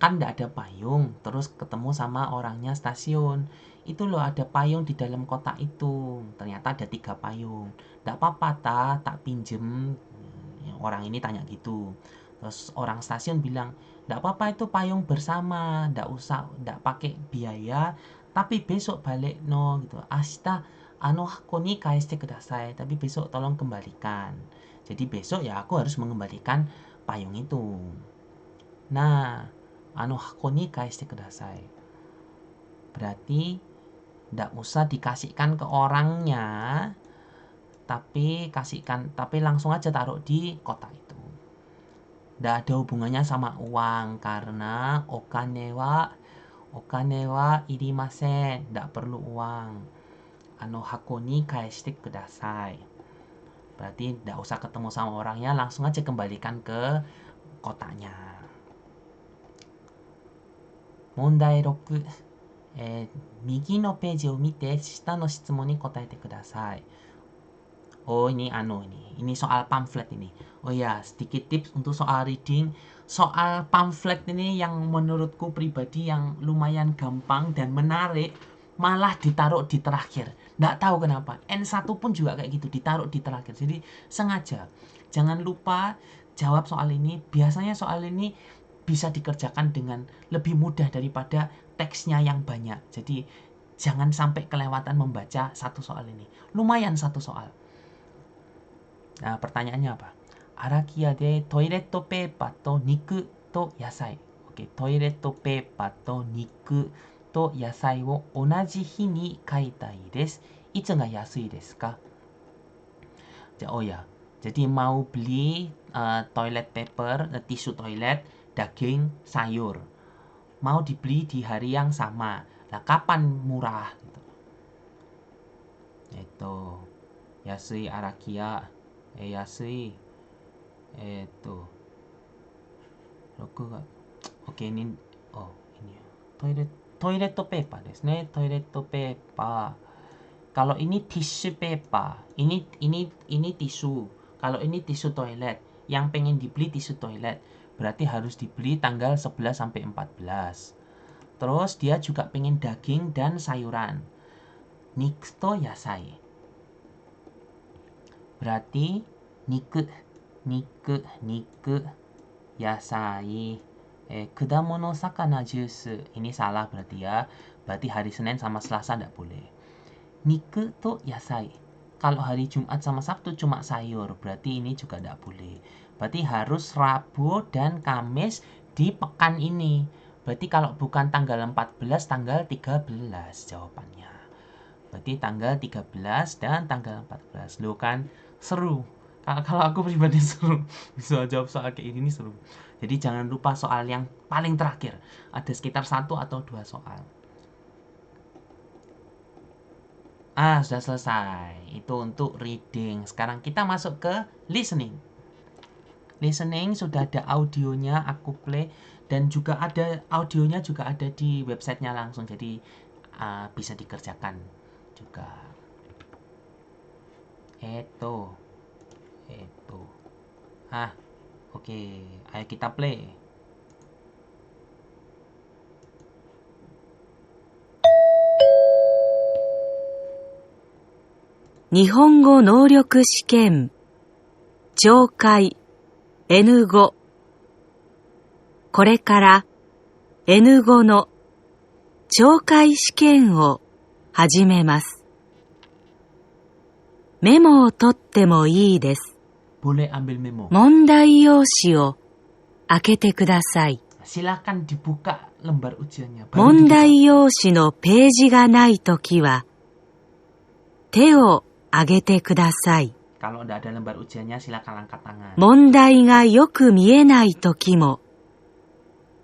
kan nggak ada payung terus ketemu sama orangnya stasiun itu loh ada payung di dalam kotak itu ternyata ada 3 payung nggak apa-apa tak pinjem orang ini tanya gitu terus orang stasiun bilang nggak apa-apa itu payung bersama nggak pakai biaya tapi besok balik no gitu ashita hako ni kaeste kudasai tapi besok tolong kembalikan jadi besok ya aku harus mengembalikan payung itu nah hako ni kaeste kudasai. Berarti ndak usah dikasihkan ke orangnya, tapi langsung aja taruh di kotak itu. Ndak ada hubungannya sama uang karena okane wa irimasen, ndak perlu uang. Hako ni kaeste kudasai. Berarti ndak usah ketemu sama orangnya, langsung aja kembalikan ke kotaknya. 問題6、右のページを見て下の質問に答えてください. Oh ini ini soal pamflet ini. Oh ya sedikit tips untuk soal reading. Soal pamflet ini yang menurutku pribadi yang lumayan gampang dan menarik malah ditaruh di terakhir. Nggak tahu kenapa. N1 pun juga kayak gitu ditaruh di terakhir. Jadi sengaja. Jangan lupa jawab soal ini. Biasanya soal ini bisa dikerjakan dengan lebih mudah daripada teksnya yang banyak. Jadi jangan sampai kelewatan membaca satu soal ini. Lumayan satu soal. Nah, pertanyaannya apa? Arakiya de toiletto paper to niku to yasai. Oke, toiletto paper to niku to yasai wo onaji hi ni kaitai desu. Itsu ga yasui desu ka? Oh ya, jadi mau beli toilet paper, tisu toilet, daging, sayur. Mau dibeli di hari yang sama. Lah kapan murah? Gitu. Itu yasui arakiya. Yasui. Itu. Oke ini. Oh ini. Toilet paper desu ne. Toilet paper. Kalau ini tissue paper. Ini tisu. Kalau ini tisu toilet. Yang pengen dibeli tisu toilet. Berarti harus dibeli tanggal 11 sampai 14. Terus dia juga pengen daging dan sayuran. Niku to yasai. Berarti niku yasai. Kudamono sakana juice. Ini salah berarti ya. Berarti hari Senin sama Selasa enggak boleh. Niku to yasai. Kalau hari Jumat sama Sabtu cuma sayur. Berarti ini juga enggak boleh. Berarti harus Rabu dan Kamis di pekan ini. Berarti kalau bukan tanggal 14, tanggal 13 jawabannya. Berarti tanggal 13 dan tanggal 14. Loh kan seru. Kalau aku pribadi seru. Bisa jawab soal kayak ini seru. Jadi jangan lupa soal yang paling terakhir. Ada sekitar 1 atau 2 soal. Sudah selesai. Itu untuk reading. Sekarang kita masuk ke listening. Listening sudah ada audionya, aku play dan juga ada audionya juga ada di websitenya langsung jadi bisa dikerjakan juga. Oke. Ayo kita play. Nihongo 能力試験懲戒 N5。これから N5 の懲戒試験を始めます。メモを取ってもいいです。Boleh ambil memo. 問題用紙を開けてください。Silakan dibuka lembar ujiannya. 問題用紙のページがないときは、手を挙げてください。Kalau tidak ada lembar ujiannya, silakan angkat tangan. 問題がよく見えないときも、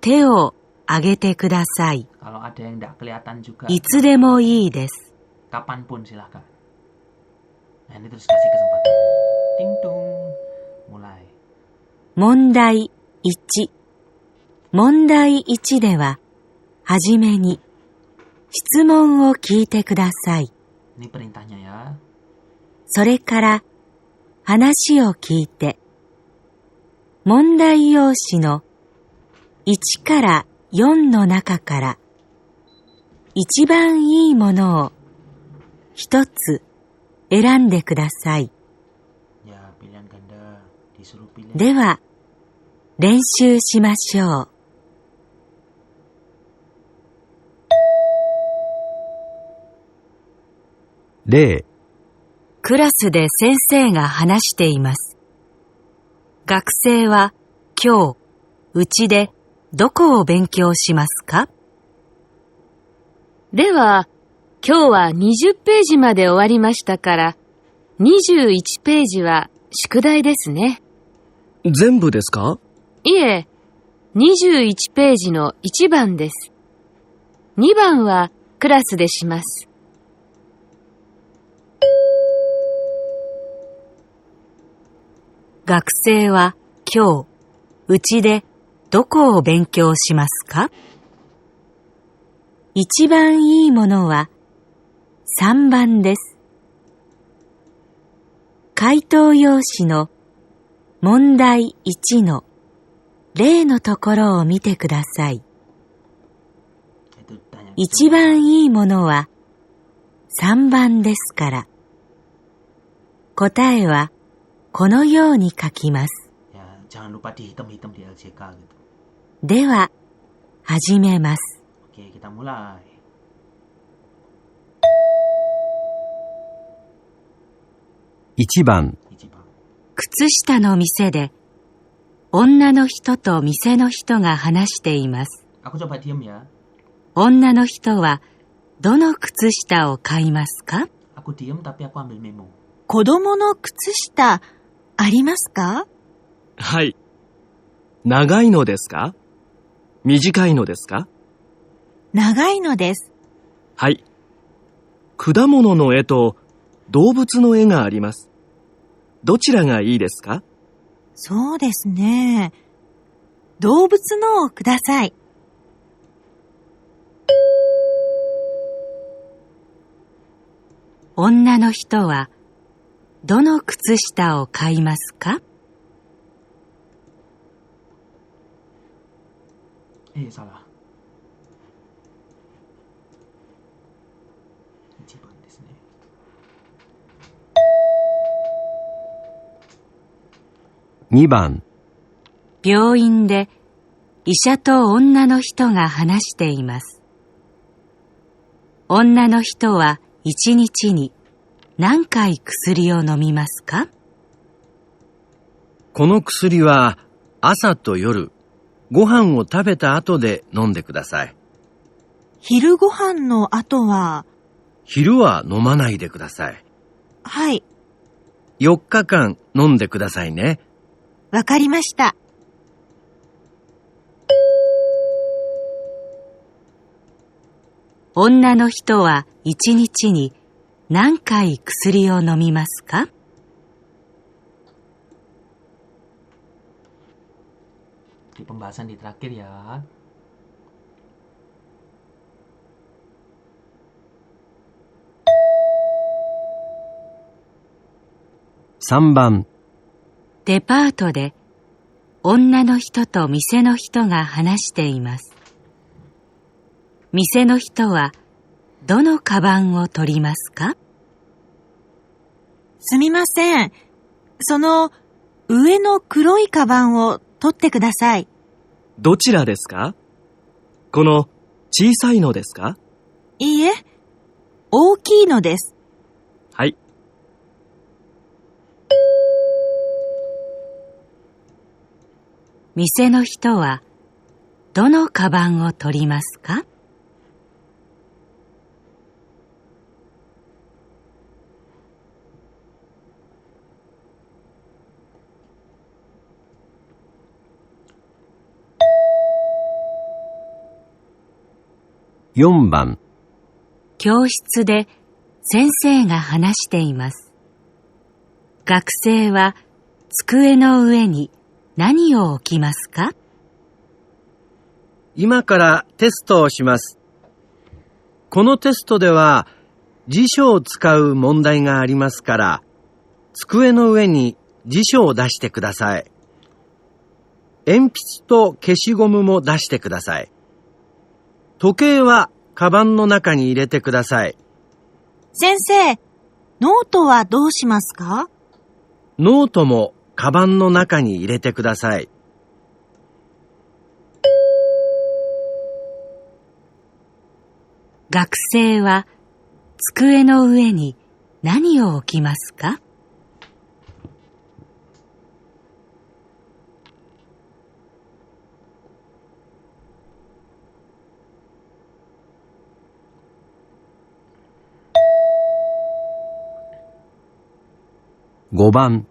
手を挙げてください。Kalau ada yang tidak kelihatan juga. いつでもいいです。Kapanpun silakan. Nah, ini terus kasih kesempatan. Ting tung. Mulai. 問題1。問題1では、はじめに質問を聞いてください。Ini perintahnya ya. それから話を聞いて、問題用紙の1から4の中から一番いいものを一つ選んでください。Ya, pilihan ganda. Disuruh pilih. では、練習しましょう。例、クラスで先生が話しています。学生は今日、うちでどこを勉強しますか？では、今日は20ページまで終わりましたから、21ページは宿題ですね。全部ですか？いえ、21ページの1番です。2番はクラスでします。学生は今日、うちでどこを勉強しますか？一番いいものは3番です。回答用紙の問題1の例のところを見てください。一番いいものは3番ですから、答えはこのように書きます。Jangan lupa dihitam-hitam di LJK gitu. では、始めます。Oke, kita mulai. 1番、靴下の店で、女の人と店の人が話しています。Aku coba diam ya. 女の人は、どの靴下を買いますか？ Aku diam tapi aku ambil memo. 子供の靴下、ありますか？はい。長いのですか？短いのですか？長いのです。はい。果物の絵と動物の絵があります。どちらがいいですか？そうですね。動物のをください。女の人は、どの靴下を買いますか？salah. 1番ですね。2番、病院で医者と女の人が話しています。女の人は1日に何回薬を飲みますか？この薬は朝と夜、ご飯を食べた後で飲んでください。昼ご飯の後は、昼は飲まないでください。はい、4日間飲んでくださいね。わかりました。女の人は1日に何回薬を飲みますか？Di pembahasan di terakhir ya. 3番、デパートで女の人と店の人が話しています。店の人はどのカバンを取りますか？すみません。その上の黒いカバンを取ってください。どちらですか？この小さいのですか？いいえ、大きいのです。はい。店の人はどのカバンを取りますか？4番。教室で先生が話しています。学生は机の上に何を置きますか？今からテストをします。このテストでは辞書を使う問題がありますから、机の上に辞書を出してください。鉛筆と消しゴムも出してください。時計はカバンの中に入れてください。先生、ノートはどうしますか？ノートもカバンの中に入れてください。学生は机の上に何を置きますか？5番。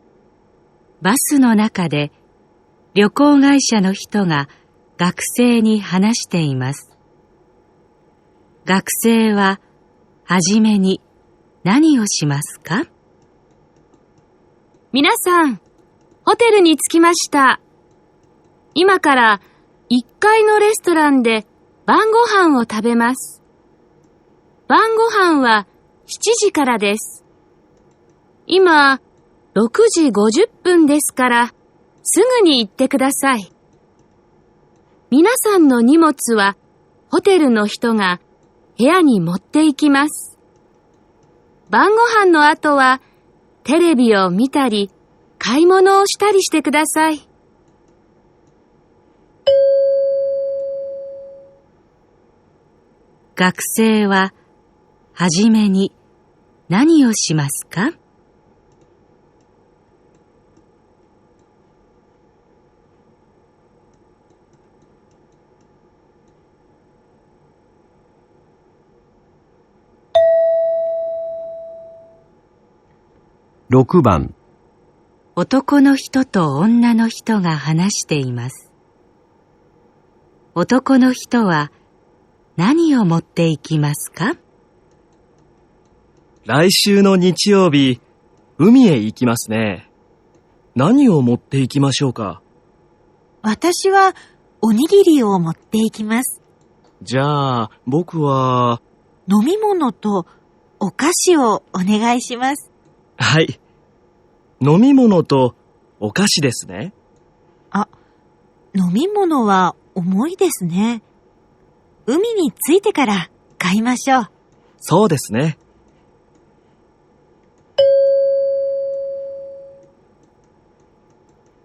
バスの中で旅行会社の人が学生に話しています。学生ははじめに何をしますか？皆さん、ホテルに着きました。今から1階のレストランで晩ご飯を食べます。晩ご飯は7時からです。今、6時50分ですから、すぐに行ってください。皆さんの荷物は、ホテルの人が部屋に持って行きます。晩ご飯の後は、テレビを見たり、買い物をしたりしてください。学生ははじめに何をしますか？6番。男の人と女の人が話しています。男の人は何を持っていきますか？来週の日曜日、海へ行きますね。何を持って行きましょうか？私はおにぎりを持っていきます。じゃあ、僕は。飲み物とお菓子をお願いします。はい。飲み物とお菓子ですね。あ、飲み物は重いですね。海に着いてから買いましょう。そうですね。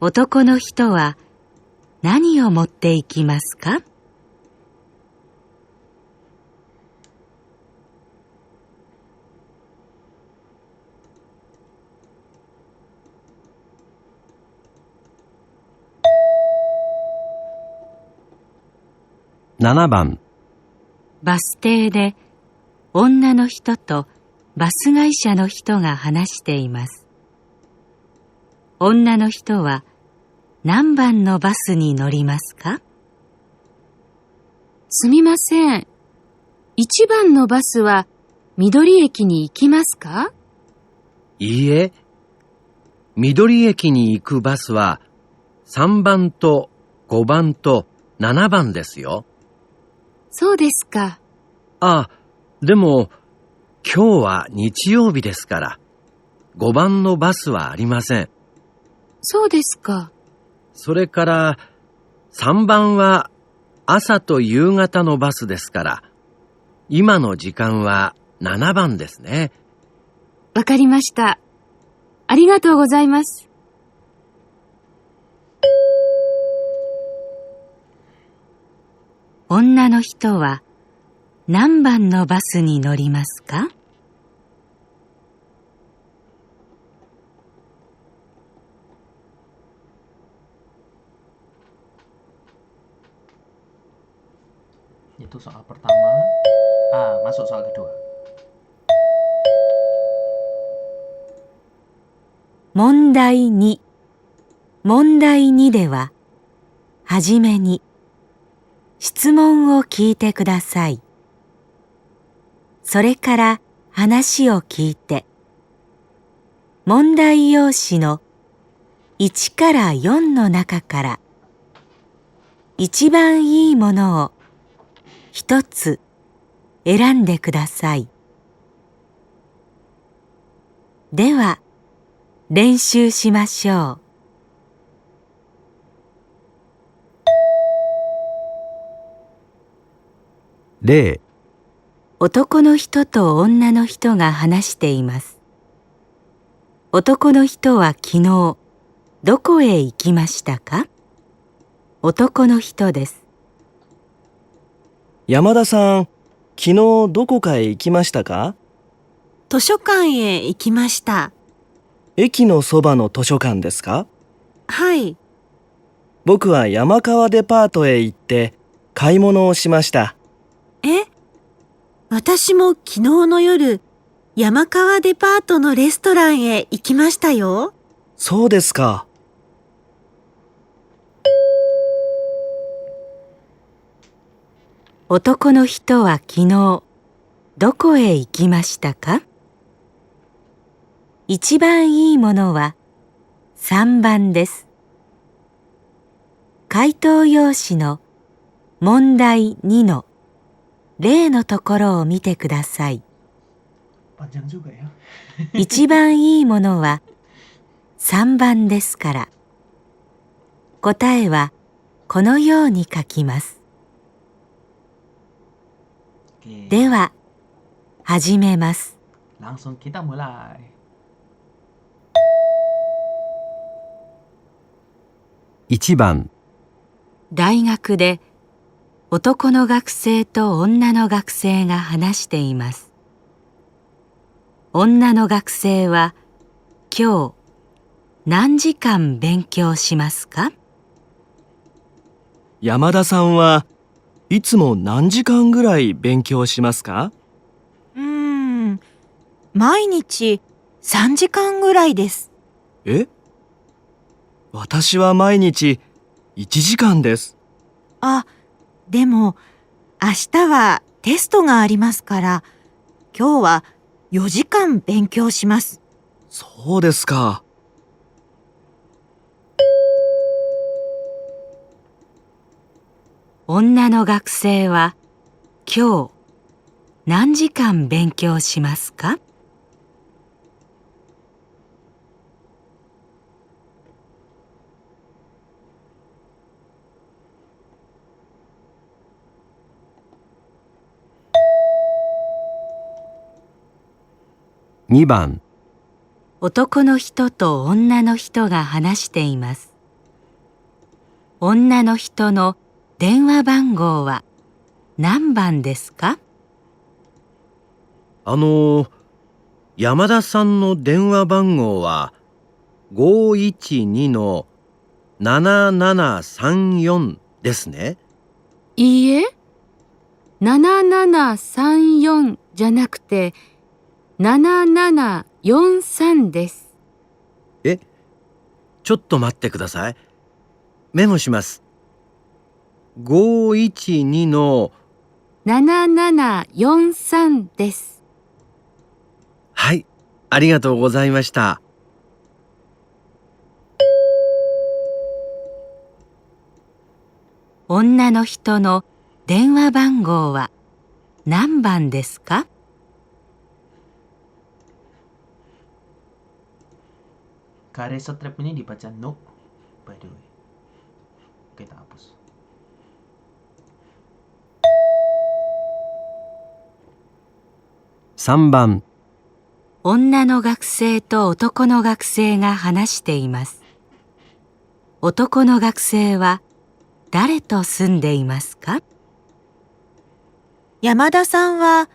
男の人は何を持っていきますか？7番。バス停で女の人とバス会社の人が話しています。女の人は何番のバスに乗りますか？すみません。1番のバスは緑駅に行きますか？いいえ。緑駅に行くバスは3番と5番と7番ですよ。そうですか。あ、でも今日は日曜日ですから、5番のバスはありません。そうですか。それから3番は朝と夕方のバスですから、今の時間は7番ですね。わかりました。ありがとうございます。女の人は何番のバスに乗りますか？Itu soal pertama. Masuk soal kedua. 問題2。問題2では、はじめに質問を聞いてください。それから話を聞いて、問題用紙の1から4の中から一番いいものを一つ選んでください。では、練習しましょう。例、男の人と女の人が話しています。男の人は昨日、どこへ行きましたか？男の人です。山田さん、昨日どこかへ行きましたか？図書館へ行きました。駅のそばの図書館ですか？はい。僕は山川デパートへ行って買い物をしました。え？私も昨日の夜、山川デパートのレストランへ行きましたよ。そうですか。男の人は昨日、どこへ行きましたか？一番いいものは3番です。回答用紙の問題2の例のところを見てください。Panjang juga ya. 一番いいものは3番ですから、答えはこのように書きます。Oke. では、始めます。 Langsung kita mulai. 1番、大学で男の学生と女の学生が話しています。女の学生は今日何時間勉強しますか？山田さんはいつも何時間ぐらい勉強しますか？毎日3時間ぐらいです。え？私は毎日1時間です。あ、でも明日はテストがありますから、今日は4時間勉強します。そうですか。女の学生は今日何時間勉強しますか？2番、男の人と女の人が話しています。女の人の電話番号は何番ですか？山田さんの電話番号は512-7734ですね。いいえ、7734じゃなくて7743です。ちょっと待ってください。メモします。512の7743です。はい、ありがとうございました。女の人の電話番号は何番ですか？Garis strip ini dibaca no, by the way. Kita hapus. 3番、女の学生と男の学生が話しています。男の学生は誰と住んでいますか？山田さんは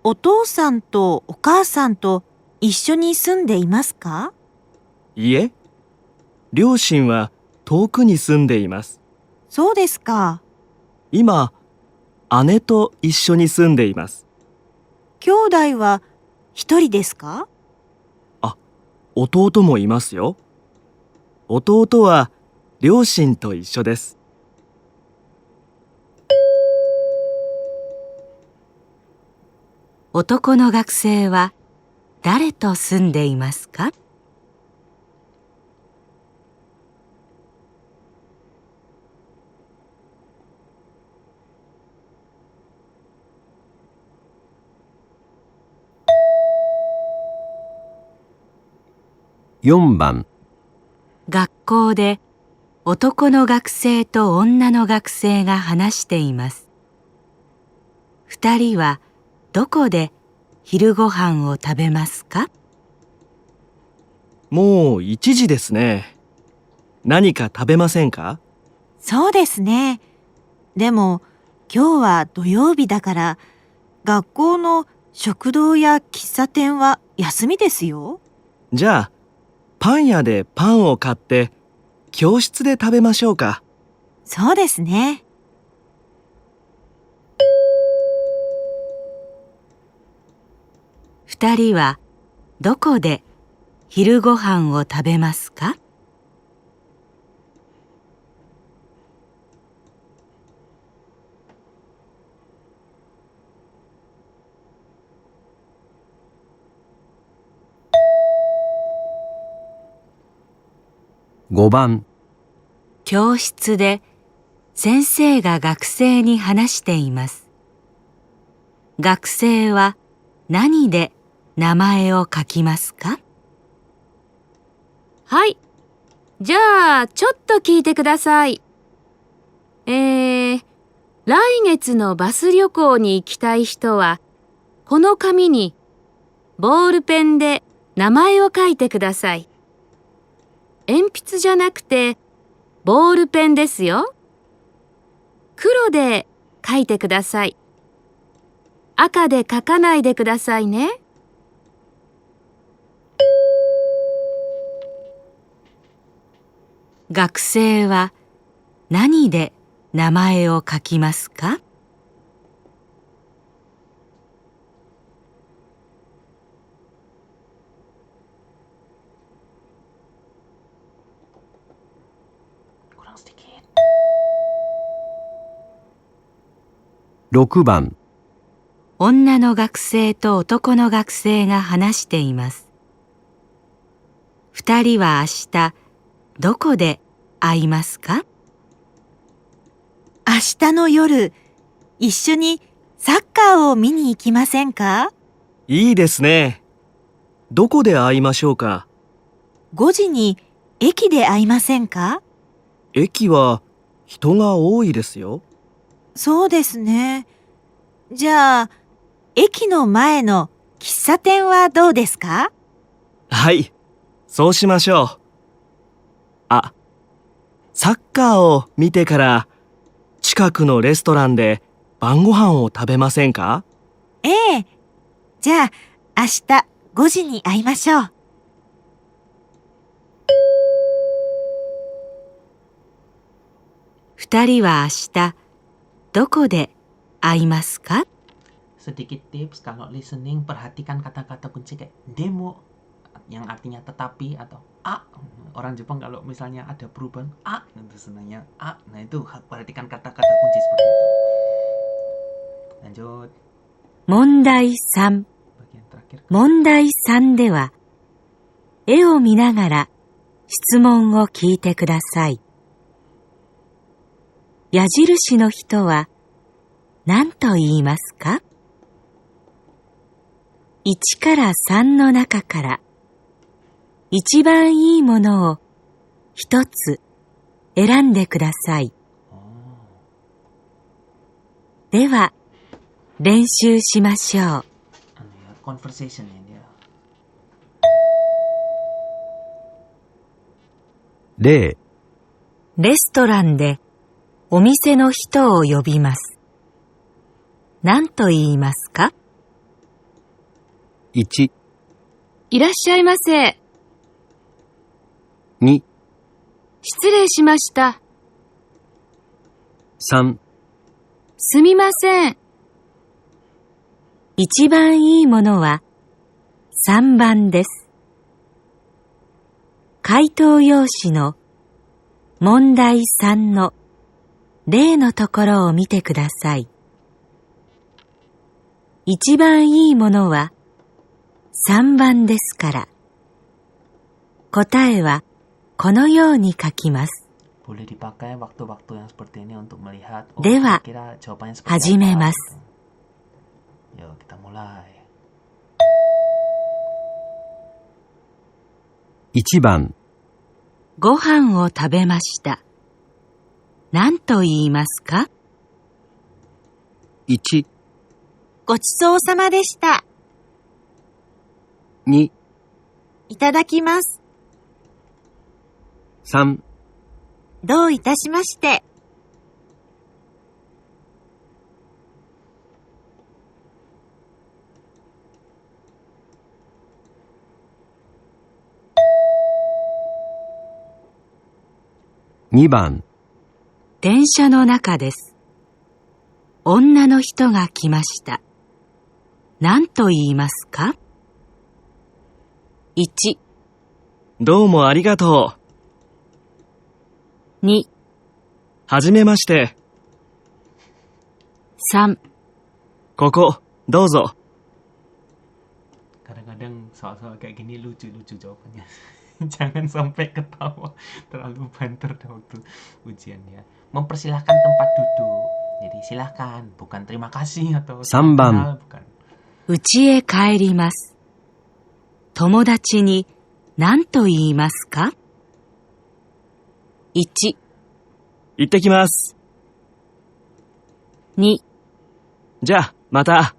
お父さんとお母さんと一緒に住んでいますか？いえ、両親は遠くに住んでいます。そうですか。今、姉と一緒に住んでいます。兄弟は一人ですか？弟もいますよ。弟は両親と一緒です。男の学生は誰と住んでいますか？4番、学校で男の学生と女の学生が話しています。二人はどこで昼ご飯を食べますか？もう1時ですね。何か食べませんか？そうですね。でも今日は土曜日だから学校の食堂や喫茶店は休みですよ。じゃあ、パン屋でパンを買って教室で食べましょうか。そうですね。二人はどこで昼ご飯を食べますか？5番、教室で先生が学生に話しています。学生は何で名前を書きますか？はい。じゃあ、ちょっと聞いてください。来月のバス旅行に行きたい人は、この紙にボールペンで名前を書いてください。鉛筆じゃなくて、ボールペンですよ。黒で書いてください。赤で書かないでくださいね。学生は何で名前を書きますか？Kurang sedikit. 6番、女の学生と男の学生が話しています。二人は明日どこで会いますか？明日の夜、一緒にサッカーを見に行きませんか？いいですね。どこで会いましょうか。5時に駅で会いませんか？駅は人が多いですよ。そうですね。じゃあ、駅の前の喫茶店はどうですか？はい、そうしましょう。サッカーを見てから近くのレストランで晩ご飯を食べませんか？ええ。じゃあ、明日5時に会いましょう。二人は明日どこで会いますか？ Sedikit tips kalau listening, perhatikan kata-kata kunci kayak demo yang artinya tetapi atau a. Orang Jepang kalau misalnya ada perubahan a, itu sebenarnya a. Nah itu perhatikan kata-kata kunci seperti itu. Lanjut. 問題3。 Bagian terakhir. 問題3では、絵を見ながら質問を聞いてください。矢印の人は何と言いますか？1から3の中から一番いいものを一つ選んでください。では練習しましょう。Anu ya, conversation ya dia. 0、レストランでお店の人を呼びます。何と言いますか？ 1、いらっしゃいませ。 2、失礼しました。 3、すみません。一番いいものは3番です。回答用紙の問題3の例のところを見てください。一番いいものは3番ですから、答えはこのように書きます。 Boleh dipakai waktu-waktu yang seperti ini untuk melihat Dewa, kira-kira jawabannya seperti 始め apa ます。 gitu. Yuk kita mulai. 1番、ご飯を食べました。何と言いますか？ 1、ごちそうさまでした。 2、いただきます。 3、どういたしまして。 2番、電車の中です。女の人が来ました。何と言いますか？ 1、どうもありがとう。 2、はじめまして。 3、ここ、どうぞ。 Kadang-kadang soal-soal kayak gini lucu-lucu jawabannya. Jangan sampai ketawa, terlalu banter waktu ujian ya. Mempersilahkan tempat duduk. Jadi silahkan, bukan terima kasih atau salam Samban. kenal, bukan. 家へ帰ります。友達に何と言いますか？ 1、行ってきます。 2、じゃあ、また。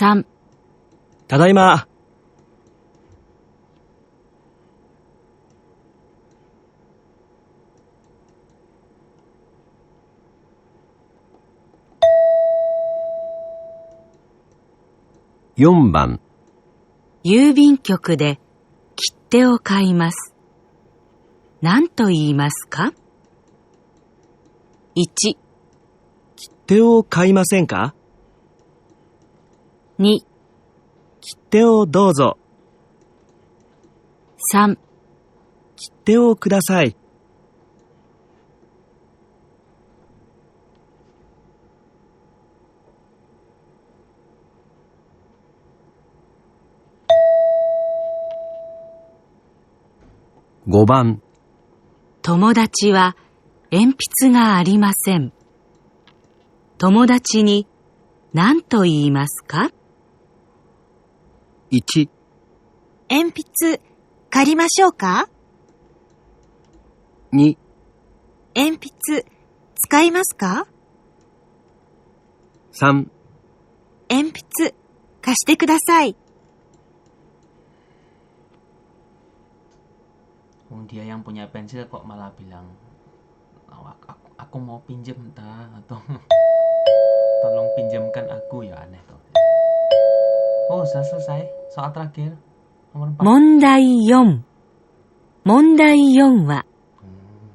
3、ただいま。 4番、郵便局で切手を買います。何と言いますか？ 1、切手を買いませんか？ 2、切手をどうぞ。 3、切手をください。 5番、友達は鉛筆がありません。友達に何と言いますか？ 1、鉛筆、借りましょうか？ 2、鉛筆、使いますか？ 3、鉛筆、貸してください。 Dia yang punya pensil kok malah bilang, aku mau pinjem ta, atau tolong pinjamkan aku, ya aneh tuh. Oh, sudah selesai. Soal terakhir. Nomor 4. 問題4。問題4は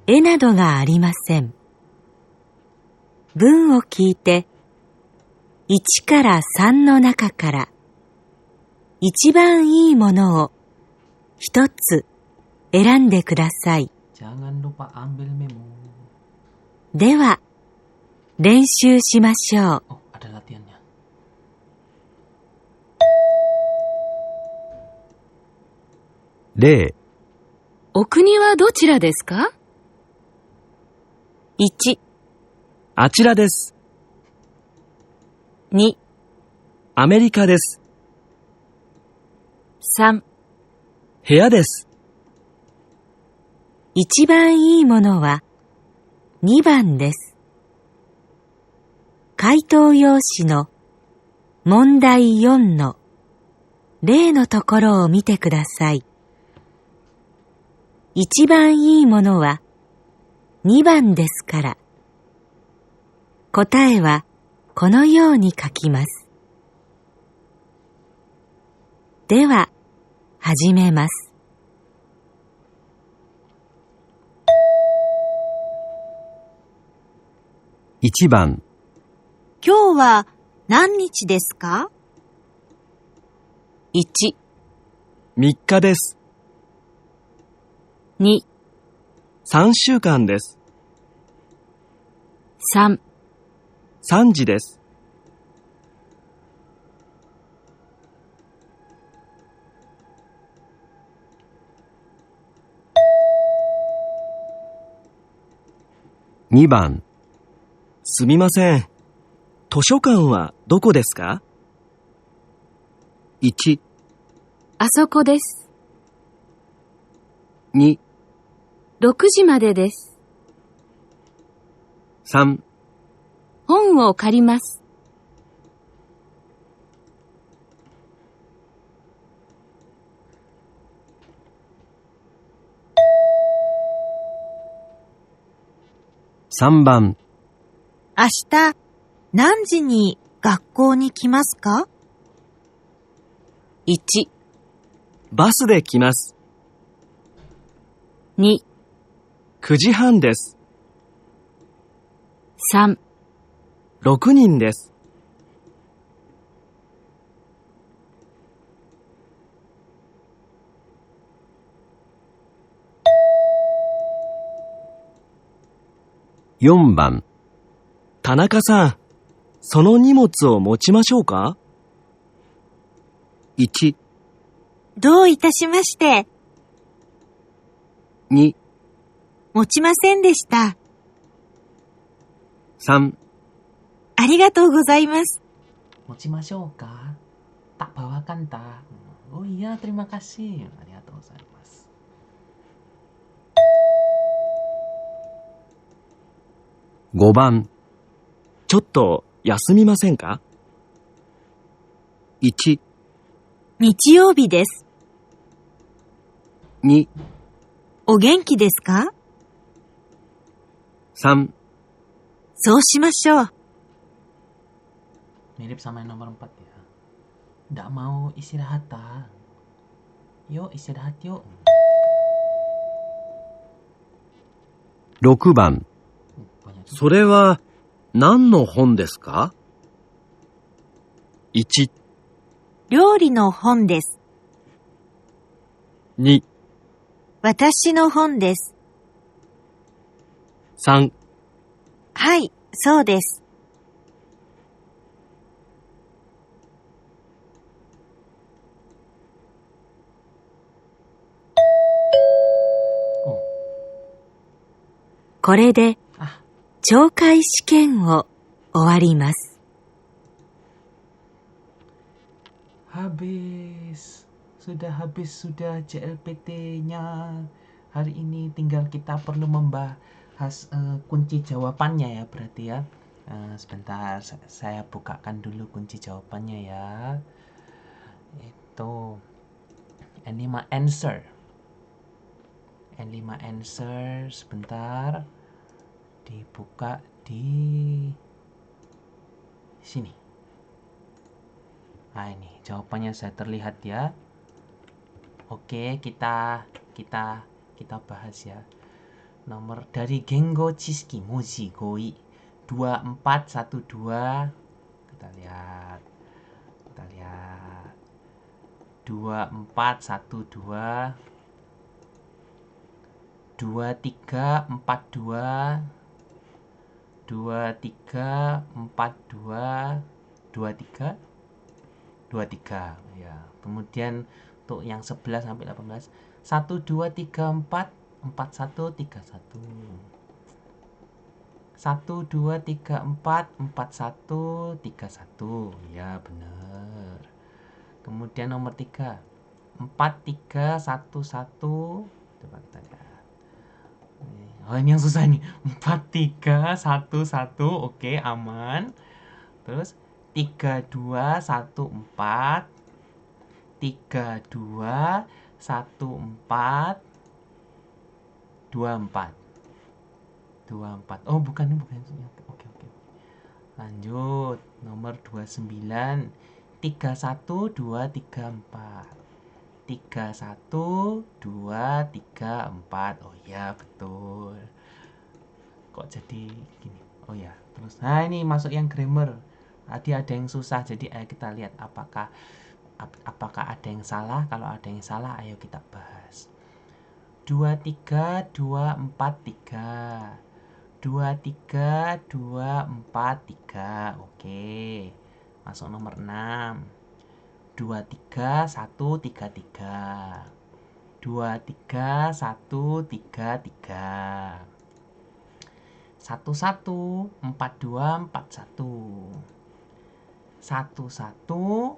絵などがありません。文を聞いて1から3の中から一番いいものを一つ選んでください。 Jangan lupa ambil memo. では、練習しましょう。 Oh, ada latihannya. 0、お国はどちらですか？ 1、あちらです。 2、アメリカです。 3、部屋です。一番いいものは2番です。回答用紙の問題4の例のところを見てください。一番いいものは2番ですから、答えはこのように書きます。では、始めます。1番、今日は何日ですか？ 1、 3日です。 2、 3週間です。 3、 3時です。2番、すみません。図書館はどこですか？ 1、あそこです。 2、 6時までです。 3、本を借ります。3番、明日何時に学校に来ますか？ 1、バスで来ます。 2、 9時半です。 3、 6人です。4番、田中さん、その荷物を持ちましょうか？ 1、どういたしまして。 2、持ちませんでした。 3、ありがとうございます。持ちましょうか？Tak bawakan tak? Oh iya, terima kasih. ありがとうございます。5番、ちょっと休みませんか？ 1、日曜日です。 2、お元気ですか？ 3、そうしましょう。 Mirip sama yang nomor 4 ya. Nggak mau istirahat tak? Yuk istirahat yuk. 6番、 Banyak juga. それは何の本ですか？ 1、料理の本です。 2、私の本です。 3、はい、そうです。Oh, これで ah, 懲戒試験を終わります。 habis. Sudah habis sudah JLPT-nya. Hari ini tinggal kita perlu membahas kunci jawabannya ya berarti ya. Sebentar saya bukakan dulu kunci jawabannya ya. Itu N5 answer. N5 answer sebentar. Dibuka di sini. Nah ini jawabannya saya terlihat ya. Oke, kita bahas ya. Nomor dari Gengo Chiski Moji Goi 2412. Kita lihat. 2412 2342 2342 23 ya. Kemudian untuk yang 11 sampai 18 1234 4131 1234 4131 ya benar. Kemudian nomor 3 4311. Coba kita lihat. Oh ini yang susah nih. 4311. Oke, aman. Terus 3214 3214 24. Oh bukan. Oke. Lanjut, nomor 29. 31, 2, 3, 4. 31, 2, 3, 4. Oh ya, betul. Kok jadi gini? Oh ya, terus. Nah, ini masuk yang grammar. Tadi ada yang susah, jadi ayo kita lihat apakah ada yang salah. Kalau ada yang salah, ayo kita bahas. 23, 2, 4, 3. 23, 2, 4, 3. Oke. Masuk nomor 6. 23, 1, 3, 3. 23, 1, 3, 3. 11, 42, 41. 11,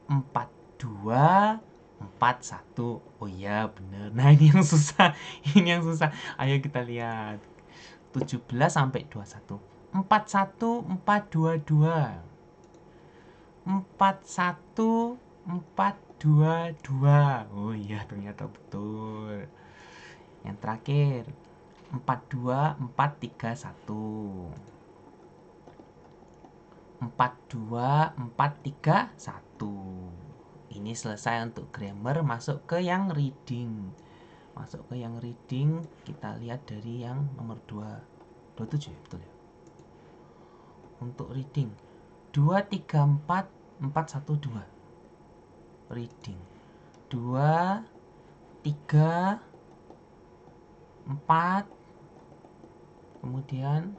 42, 41. Oh iya, bener. Nah, ini yang susah. Ini yang susah. Ayo kita lihat. 17 sampai 21. 41, 422. 41, 422. Oh iya, ternyata betul. Yang terakhir 42, 431. 42, 431. Ini selesai untuk grammar. Masuk ke yang reading. Kita lihat dari yang nomor 27 ya, betul ya. Untuk reading 2, 3, 4, 4, 1, 2. Reading 2, 3, 4, kemudian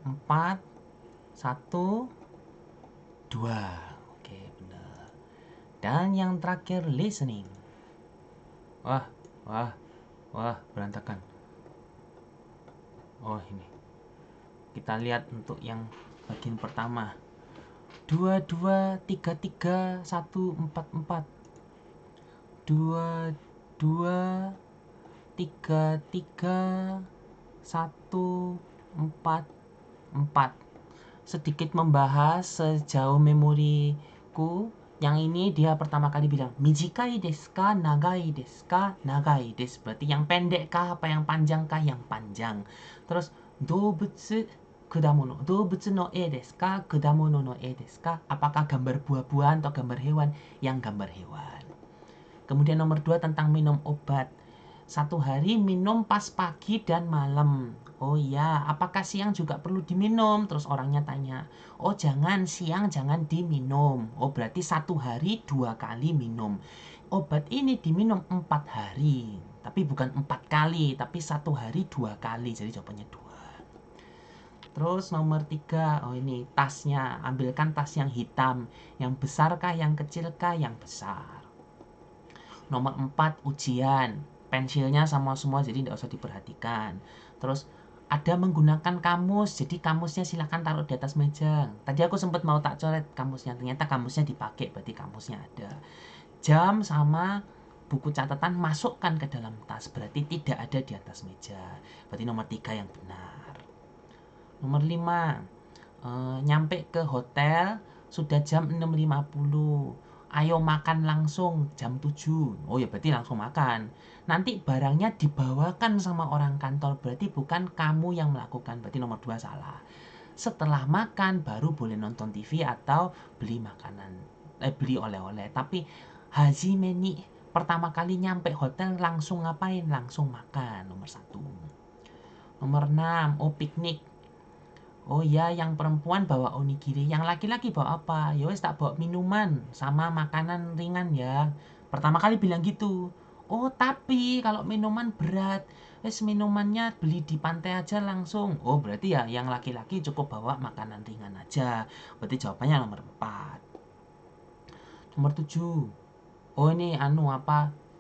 4, 1, 2. Oke, benar. Dan yang terakhir listening. Wah, berantakan. Oh, ini. Kita lihat untuk yang bagian pertama. 2, 2, 3, 3, 1, 4, 4. 2, 2, 3, 3, 1, 4, 4. Sedikit membahas sejauh memoriku. Yang ini dia pertama kali bilang mijikai desu ka, nagai desu ka, nagai desu. Berarti yang pendek kah, apa yang panjang kah? Yang panjang. Terus doubutsu kudamono. Doubutsu no e desu ka, kudamono no e desu ka? Apakah gambar buah-buahan atau gambar hewan? Yang gambar hewan. Kemudian nomor 2 tentang minum obat. 1 hari minum pas pagi dan malam. Oh iya, apakah siang juga perlu diminum? Terus orangnya tanya, oh jangan, siang jangan diminum. Oh berarti 1 hari 2 kali minum. Obat ini diminum 4 hari. Tapi bukan 4 kali, tapi 1 hari 2 kali. Jadi jawabannya 2. Terus nomor 3, oh ini tasnya. Ambilkan tas yang hitam. Yang besar kah, yang kecil kah? Yang besar. Nomor 4, ujian. Pensilnya sama semua, jadi tidak usah diperhatikan. Terus ada menggunakan kamus, jadi kamusnya silakan taruh di atas meja. Tadi aku sempat mau tak coret kamusnya, ternyata kamusnya dipakai, berarti kamusnya ada. Jam sama buku catatan masukkan ke dalam tas, berarti tidak ada di atas meja. Berarti nomor 3 yang benar. Nomor 5, nyampe ke hotel sudah jam 6.50. Ayo makan langsung jam 7. Oh ya berarti langsung makan. Nanti barangnya dibawakan sama orang kantor. Berarti bukan kamu yang melakukan. Berarti nomor 2 salah. Setelah makan baru boleh nonton TV atau beli makanan. Beli oleh-oleh. Tapi hajime ni pertama kali nyampe hotel langsung ngapain? Langsung makan. Nomor 1. Nomor 6. Oh piknik. Oh ya, yang perempuan bawa onigiri, yang laki-laki bawa apa? Ya wes tak bawa minuman sama makanan ringan ya. Pertama kali bilang gitu. Oh, tapi kalau minuman berat, wes minumannya beli di pantai aja langsung. Oh, berarti ya yang laki-laki cukup bawa makanan ringan aja. Berarti jawabannya nomor 4. Nomor 7. Oh, ini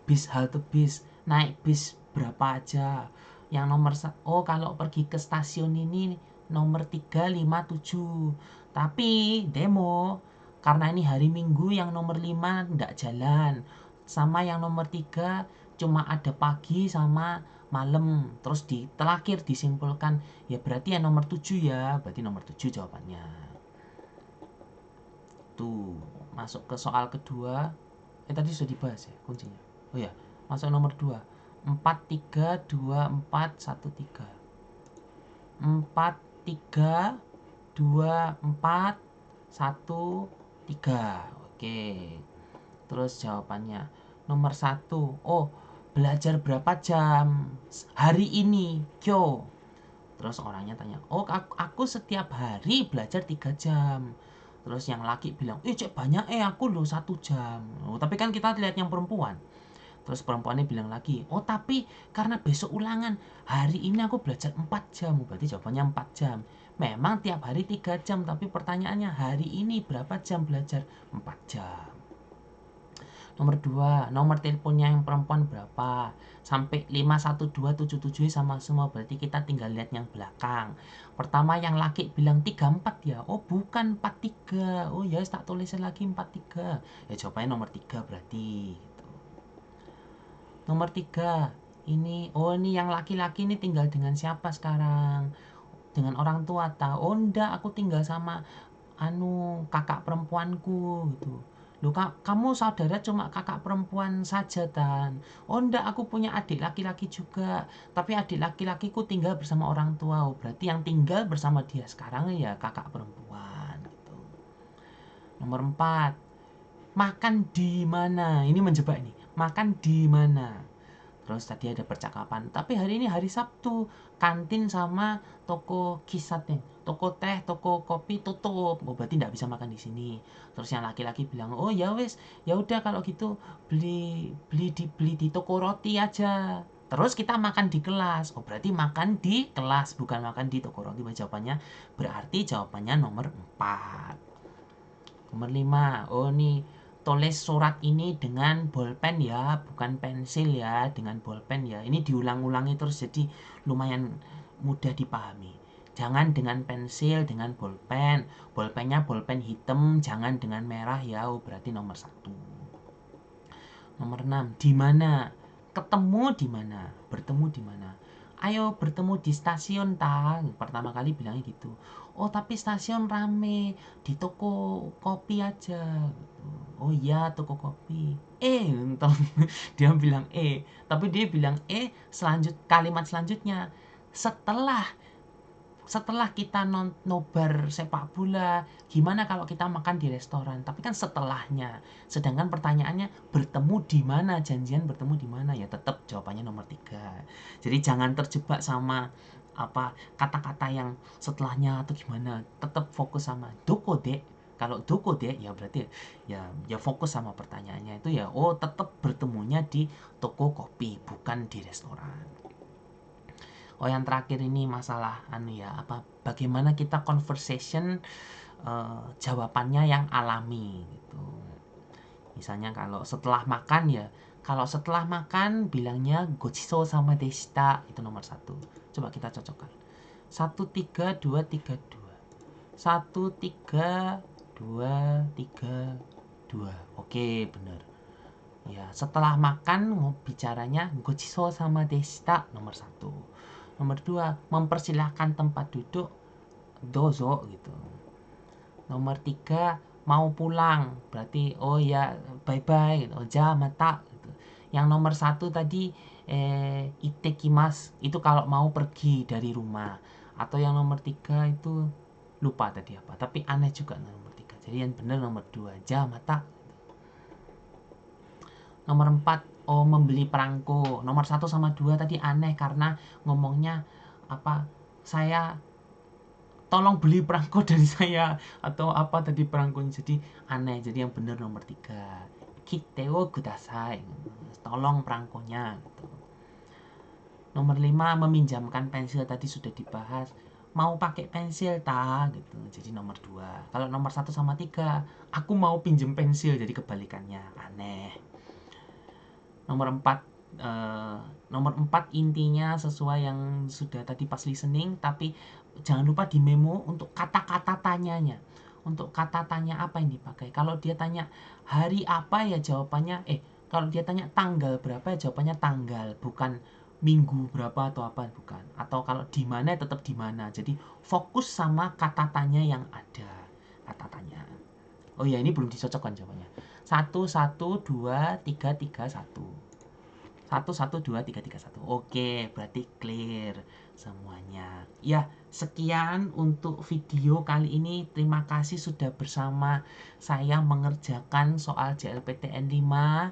bis, halte bis. Naik bis berapa aja? Yang nomor kalau pergi ke stasiun ini nomor 3, 5, 7. Tapi demo karena ini hari Minggu, yang nomor 5 tidak jalan. Sama yang nomor 3 cuma ada pagi sama malam. Terus terakhir disimpulkan ya berarti yang nomor 7 ya. Berarti nomor 7 jawabannya. Tuh, masuk ke soal kedua. Tadi sudah dibahas ya kuncinya. Oh ya, masuk nomor 2. 4, 3, 2, 4, 1, 3. 4, 3, 2, 4, 1, 3. Oke. Terus jawabannya. Nomor 1. Oh, belajar berapa jam hari ini? Kyo. Terus orangnya tanya, oh aku setiap hari belajar 3 jam. Terus yang laki bilang, cek banyak aku loh 1 jam. Oh, tapi kan kita lihat yang perempuan. Terus perempuannya bilang lagi, oh tapi karena besok ulangan, hari ini aku belajar 4 jam. Berarti jawabannya 4 jam. Memang tiap hari 3 jam, tapi pertanyaannya hari ini berapa jam belajar? 4 jam. Nomor 2, nomor teleponnya yang perempuan berapa? Sampai 51277 sama semua, berarti kita tinggal lihat yang belakang. Pertama yang laki bilang 34 ya. Oh bukan 43. Oh ya, tak tulisin lagi 43. Ya jawabannya nomor 3 berarti. Gitu. Nomor 3, ini yang laki-laki ini tinggal dengan siapa sekarang? Dengan orang tua tak? Oh enggak, aku tinggal sama kakak perempuanku gitu. Loh, kamu saudara cuma kakak perempuan saja, Tan? Oh enggak, aku punya adik laki-laki juga. Tapi adik laki-lakiku tinggal bersama orang tua. Oh, berarti yang tinggal bersama dia sekarang ya kakak perempuan gitu. Nomor 4, makan di mana? Ini menjebak nih. Makan di mana? Terus tadi ada percakapan, tapi hari ini hari Sabtu, kantin sama toko kisatnya, toko teh, toko kopi tutup. Oh, berarti tidak bisa makan di sini. Terus yang laki-laki bilang, oh ya wes, ya udah kalau gitu beli di toko roti aja. Terus kita makan di kelas. Oh berarti makan di kelas, bukan makan di toko roti. Jawabannya berarti jawabannya nomor 4. Nomor 5, oh nih, tulis surat ini dengan bolpen ya, bukan pensil ya, dengan bolpen ya. Ini diulang-ulangi terus jadi lumayan mudah dipahami. Jangan dengan pensil, dengan bolpen. Bolpennya bolpen hitam, jangan dengan merah ya. Oh, berarti nomor 1. Nomor 6, di mana? Ketemu di mana? Bertemu di mana? Ayo bertemu di stasiun pertama kali bilangnya gitu. Oh tapi stasiun rame, di toko kopi aja gitu. Oh iya toko kopi. Dia bilang tapi dia bilang kalimat selanjutnya setelah kita nobar sepak bola, gimana kalau kita makan di restoran? Tapi kan setelahnya. Sedangkan pertanyaannya bertemu di mana? Janjian bertemu di mana? Ya tetap jawabannya nomor 3. Jadi jangan terjebak sama kata-kata yang setelahnya atau gimana. Tetap fokus sama doko de. Kalau doko de ya berarti ya fokus sama pertanyaannya itu ya. Oh, tetap bertemunya di toko kopi, bukan di restoran. Oh yang terakhir ini masalah bagaimana kita conversation jawabannya yang alami gitu. Misalnya kalau setelah makan bilangnya gochiso sama deshita, itu nomor 1. Coba kita cocokkan. 1 3 2 3 2. 1 3 2 3 2. Oke, benar. Ya, setelah makan bicaranya gochiso sama deshita, nomor 1. Nomor 2, mempersilahkan tempat duduk dozo gitu. Nomor 3, mau pulang, berarti oh ya bye-bye gitu. Ja mata gitu. Yang nomor 1 tadi itekimasu, itu kalau mau pergi dari rumah. Atau yang nomor 3 itu lupa tadi apa, tapi aneh juga nomor 3. Jadi yang benar nomor 2, ja mata gitu. Nomor 4, membeli perangko. Nomor 1 sama 2 tadi aneh karena ngomongnya saya tolong beli perangko dari saya atau apa tadi perangkonya, jadi aneh. Jadi yang benar nomor 3, kite wo kudasai, tolong perangkonya gitu. Nomor 5, meminjamkan pensil, tadi sudah dibahas, mau pakai pensil gitu. Jadi nomor 2. Kalau nomor 1 sama 3, aku mau pinjem pensil, jadi kebalikannya, aneh. Nomor 4 intinya sesuai yang sudah tadi pas listening, tapi jangan lupa di memo untuk kata-kata tanyanya. Untuk kata tanya apa yang dipakai. Kalau dia tanya hari apa ya jawabannya kalau dia tanya tanggal berapa ya jawabannya tanggal, bukan minggu berapa atau apa, bukan. Atau kalau di mana ya tetap di mana. Jadi fokus sama kata tanya yang ada. Kata tanya. Oh ya, ini belum dicocokkan jawabannya. 1 1 2 3 3 1. 1 1 2 3 3 1. Oke, berarti clear semuanya. Ya, Sekian untuk video kali ini. Terima kasih sudah bersama saya mengerjakan soal JLPTN 5.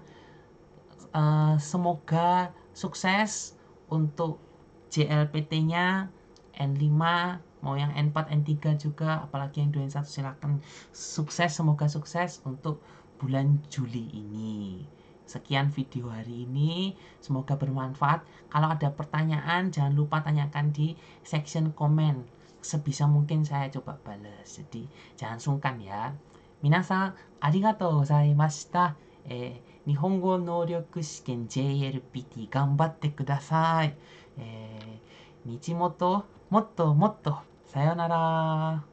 Semoga sukses untuk JLPT-nya N5, mau yang N4, N3 juga, apalagi yang 2 N1 silakan sukses, semoga sukses untuk bulan Juli ini. Sekian video hari ini, semoga bermanfaat. Kalau ada pertanyaan jangan lupa tanyakan di section komen. Sebisa mungkin saya coba balas. Jadi jangan sungkan ya. Minasan arigatou gozaimashita. 日本語能力試験 JLPT 頑張ってください。日元もっともっとさよなら。